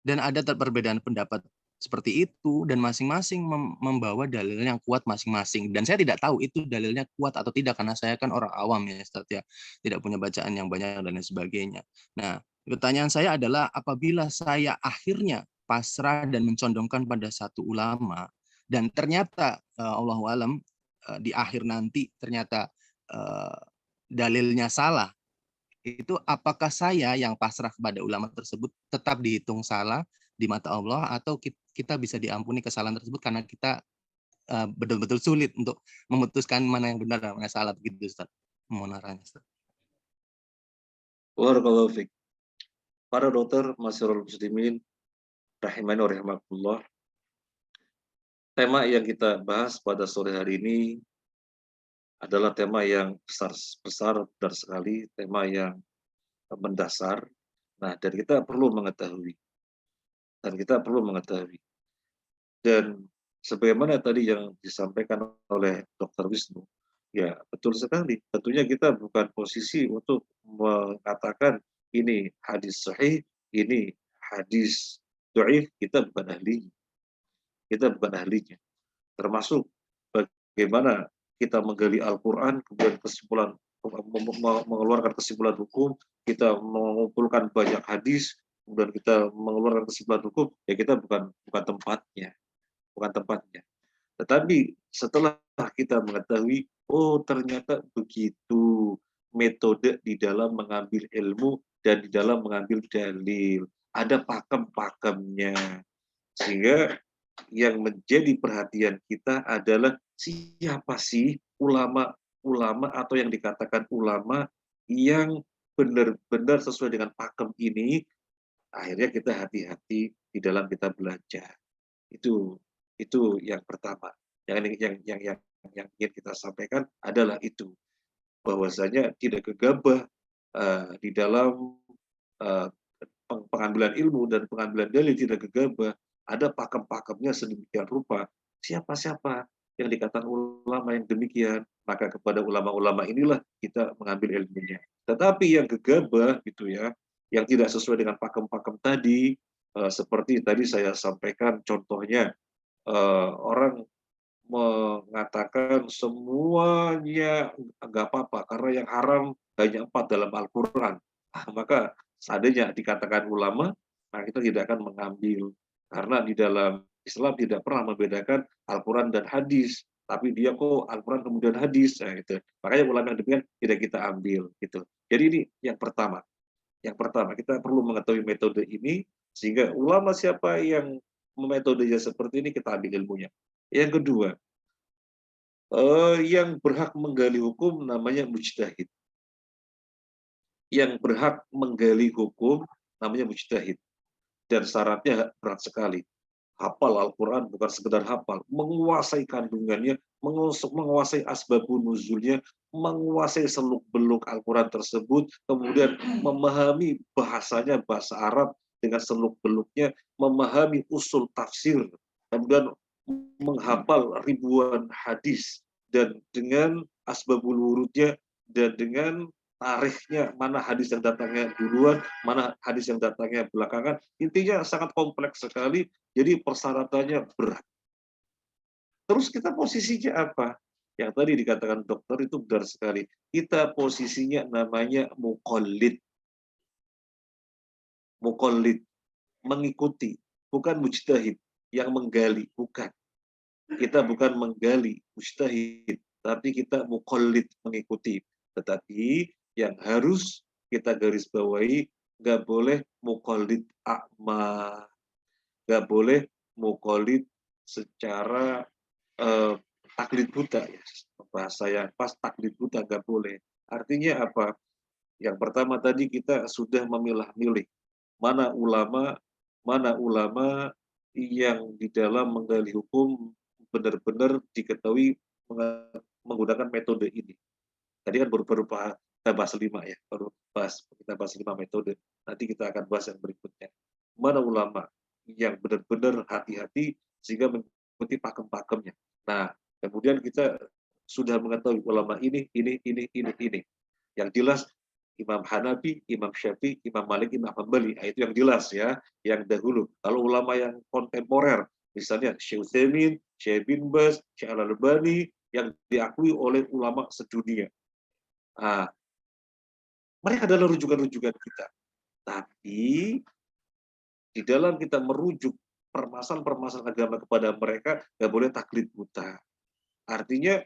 dan ada perbedaan pendapat seperti itu, dan masing-masing membawa dalil yang kuat masing-masing. Dan saya tidak tahu itu dalilnya kuat atau tidak, karena saya kan orang awam ya, Ustaz, ya, tidak punya bacaan yang banyak dan lain sebagainya. Nah, pertanyaan saya adalah apabila saya akhirnya pasrah dan mencondongkan pada satu ulama, dan ternyata Allahu alam di akhir nanti ternyata dalilnya salah, itu apakah saya yang pasrah kepada ulama tersebut tetap dihitung salah di mata Allah, atau kita bisa diampuni kesalahan tersebut karena kita betul-betul sulit untuk memutuskan mana yang benar dan mana yang salah, begitu Ustaz? Mohon arahnya, Ustaz. Barakallahu fiik. Para dokter, masyarul muslimin, rahimani wa rahimakumullah. Tema yang kita bahas pada sore hari ini adalah tema yang besar sekali, tema yang mendasar. Nah, dan kita perlu mengetahui. Dan sebagaimana tadi yang disampaikan oleh Dr. Wisnu, ya betul sekali. Tentunya kita bukan posisi untuk mengatakan ini hadis sahih, ini hadis dhaif, kita bukan ahlinya. Termasuk bagaimana kita menggali Al-Quran, kemudian kesimpulan, mengeluarkan kesimpulan hukum, kita mengumpulkan banyak hadis, kemudian kita mengeluarkan kesimpulan hukum, ya kita bukan tempatnya. Tetapi setelah kita mengetahui, oh ternyata begitu metode di dalam mengambil ilmu dan di dalam mengambil dalil, ada pakem-pakemnya, sehingga yang menjadi perhatian kita adalah siapa sih ulama atau yang dikatakan ulama yang benar-benar sesuai dengan pakem ini, akhirnya kita hati-hati di dalam kita belajar. Itu yang pertama. Yang ingin kita sampaikan adalah itu, bahwasanya tidak gegabah di dalam pengambilan ilmu dan pengambilan dalil, tidak gegabah. Ada pakem-pakemnya sedemikian rupa. Siapa-siapa yang dikatakan ulama yang demikian, maka kepada ulama-ulama inilah kita mengambil ilmunya. Tetapi yang gegabah gitu ya, yang tidak sesuai dengan pakem-pakem tadi, seperti tadi saya sampaikan contohnya, orang mengatakan semuanya nggak apa-apa karena yang haram hanya 4 dalam Al-Quran. Maka seandainya dikatakan ulama, nah kita tidak akan mengambil. Karena di dalam Islam tidak pernah membedakan Al-Quran dan hadis. Tapi dia kok Al-Quran kemudian hadis. Nah, gitu. Makanya ulama yang demikian tidak kita ambil. Gitu. Jadi ini yang pertama. Yang pertama, kita perlu mengetahui metode ini, sehingga ulama siapa yang metodenya seperti ini, kita ambil ilmunya. Yang kedua, yang berhak menggali hukum namanya mujtahid. Yang berhak menggali hukum namanya mujtahid. Dan syaratnya berat sekali. Hafal Al-Quran bukan sekedar hafal, menguasai kandungannya, menguasai asbabun nuzulnya, menguasai seluk-beluk Al-Quran tersebut, kemudian memahami bahasanya, bahasa Arab dengan seluk-beluknya, memahami usul tafsir, kemudian menghafal ribuan hadis, dan dengan asbabul wurudnya, dan dengan tarikhnya, mana hadis yang datangnya duluan, mana hadis yang datangnya belakangan. Intinya sangat kompleks sekali, jadi persyaratannya berat. Terus kita posisinya apa? Yang tadi dikatakan dokter itu benar sekali. Kita posisinya namanya muqallid. Muqallid, mengikuti, bukan mujtahid yang menggali, bukan. Kita bukan menggali mujtahid, tapi kita muqallid, mengikuti. Tetapi yang harus kita garis bawahi, nggak boleh muqallid a'ma, nggak boleh muqallid secara taklid buta, ya. Bahasa yang pas, taklid buta nggak boleh. Artinya apa? Yang pertama tadi kita sudah memilah-milih mana ulama yang di dalam menggali hukum benar-benar diketahui menggunakan metode ini. Tadi kan baru kita bahas 5 ya, kita bahas 5 metode. Nanti kita akan bahas yang berikutnya. Mana ulama yang benar-benar hati-hati sehingga mengikuti pakem-pakemnya. Nah, kemudian kita sudah mengetahui ulama ini. Yang jelas Imam Hanafi, Imam Syafi'i, Imam Malik, Imam Hambali. Itu yang jelas ya, yang dahulu. Kalau ulama yang kontemporer, misalnya Syekh Utsaimin, Syekh bin Baz, Syekh Al-Albani, yang diakui oleh ulama sedunia. Nah, mereka adalah rujukan-rujukan kita. Tapi di dalam kita merujuk permasalahan-permasalahan agama kepada mereka, nggak boleh taklid buta. Artinya,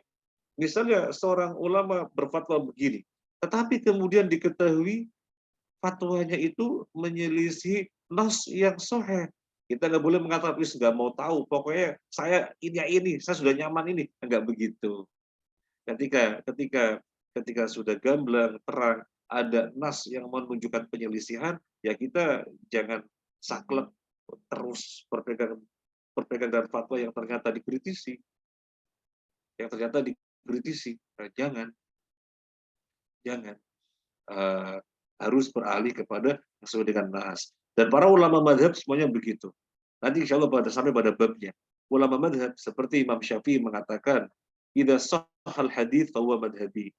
misalnya seorang ulama berfatwa begini, tetapi kemudian diketahui fatwanya itu menyelisih nas yang sahih. Kita nggak boleh mengatakan, nggak mau tahu, pokoknya saya ini, saya sudah nyaman ini. Nggak begitu. Ketika sudah gamblang, terang, ada nas yang menunjukkan penyelisihan, ya kita jangan saklek terus berpegang dengan fatwa yang ternyata dikritisi. Jangan. Harus beralih kepada sesuai dengan nas. Dan para ulama madhab semuanya begitu. Nanti insya Allah sampai pada babnya. Ulama madhab seperti Imam Syafi'i mengatakan, idza sahhal hadits fahuwa madhabi.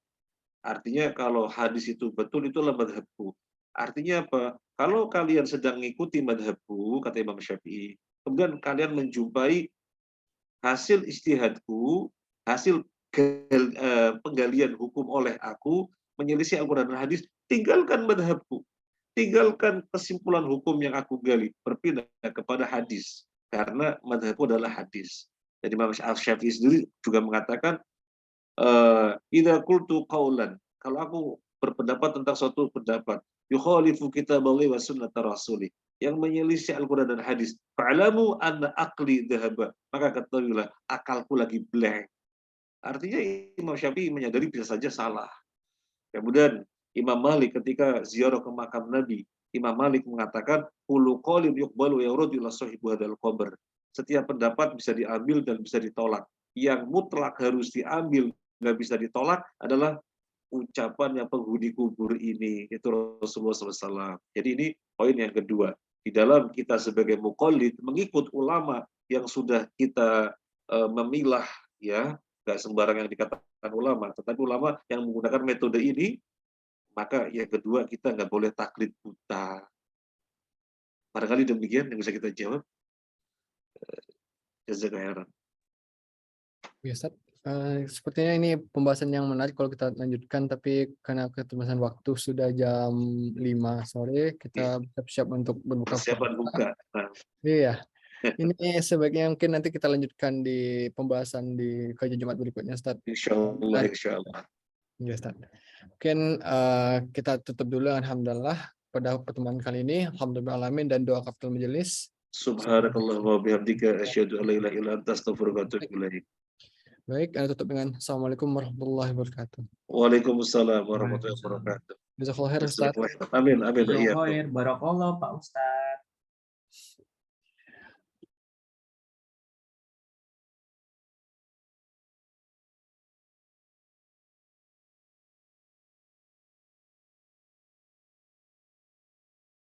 Artinya kalau hadis itu betul, itulah madhabku. Artinya apa? Kalau kalian sedang mengikuti madhabku, kata Imam Syafi'i, kemudian kalian menjumpai hasil ijtihadku, hasil penggalian hukum oleh aku, menyelisih Al-Quran dan hadis, tinggalkan madhabku. Tinggalkan kesimpulan hukum yang aku gali, berpindah kepada hadis. Karena madhabku adalah hadis. Jadi Imam Syafi'i sendiri juga mengatakan, idza qultu qaulan, kalau aku berpendapat tentang suatu pendapat, yukhalifu kitaballahi wa sunnata rasulih, yang menyelisih Al-Quran dan hadis, fa'lamu anna aqli dhahaba, maka ketahuilah akalku lagi blank. Artinya Imam Syafi'i menyadari bisa saja salah. Kemudian Imam Malik ketika ziarah ke makam Nabi, Imam Malik mengatakan kullu qaulin yuqbalu yuradu ila sahibi hadzal qabr. Setiap pendapat bisa diambil dan bisa ditolak. Yang mutlak harus diambil, nggak bisa ditolak adalah ucapannya penghuni kubur ini. Itu Rasulullah SAW. Jadi ini poin yang kedua. Di dalam kita sebagai muqallid mengikut ulama yang sudah kita memilah, ya, nggak sembarang yang dikatakan ulama, tetapi ulama yang menggunakan metode ini, maka yang kedua kita nggak boleh taklid buta. Barangkali demikian yang bisa kita jawab. Jazakallahu khairan. Ya, Ustaz. Sepertinya ini pembahasan yang menarik kalau kita lanjutkan, tapi karena keterbatasan waktu sudah jam 5 sore, kita siap-siap untuk berbuka Persiapan buka. Nah, Iya. Ini sebaiknya mungkin nanti kita lanjutkan di pembahasan di kajian Jumat berikutnya, Ustaz. insyaallah, insyaallah. Ya, Ustaz. Mungkin kita tutup dulu, alhamdulillah pada pertemuan kali ini. Alhamdulillah alamin, dan doa kafatul majelis. Subhanakallah wa bihamdika asyhadu an la ilaha illa anta astaghfiruka wa atubu ilaik. Baik, Anda tutup dengan Assalamualaikum warahmatullahi wabarakatuh. Waalaikumsalam warahmatullahi wabarakatuh. Jazakallahu khair, Ustaz. Amin, amin. Iya. Barakallah Pak Ustaz.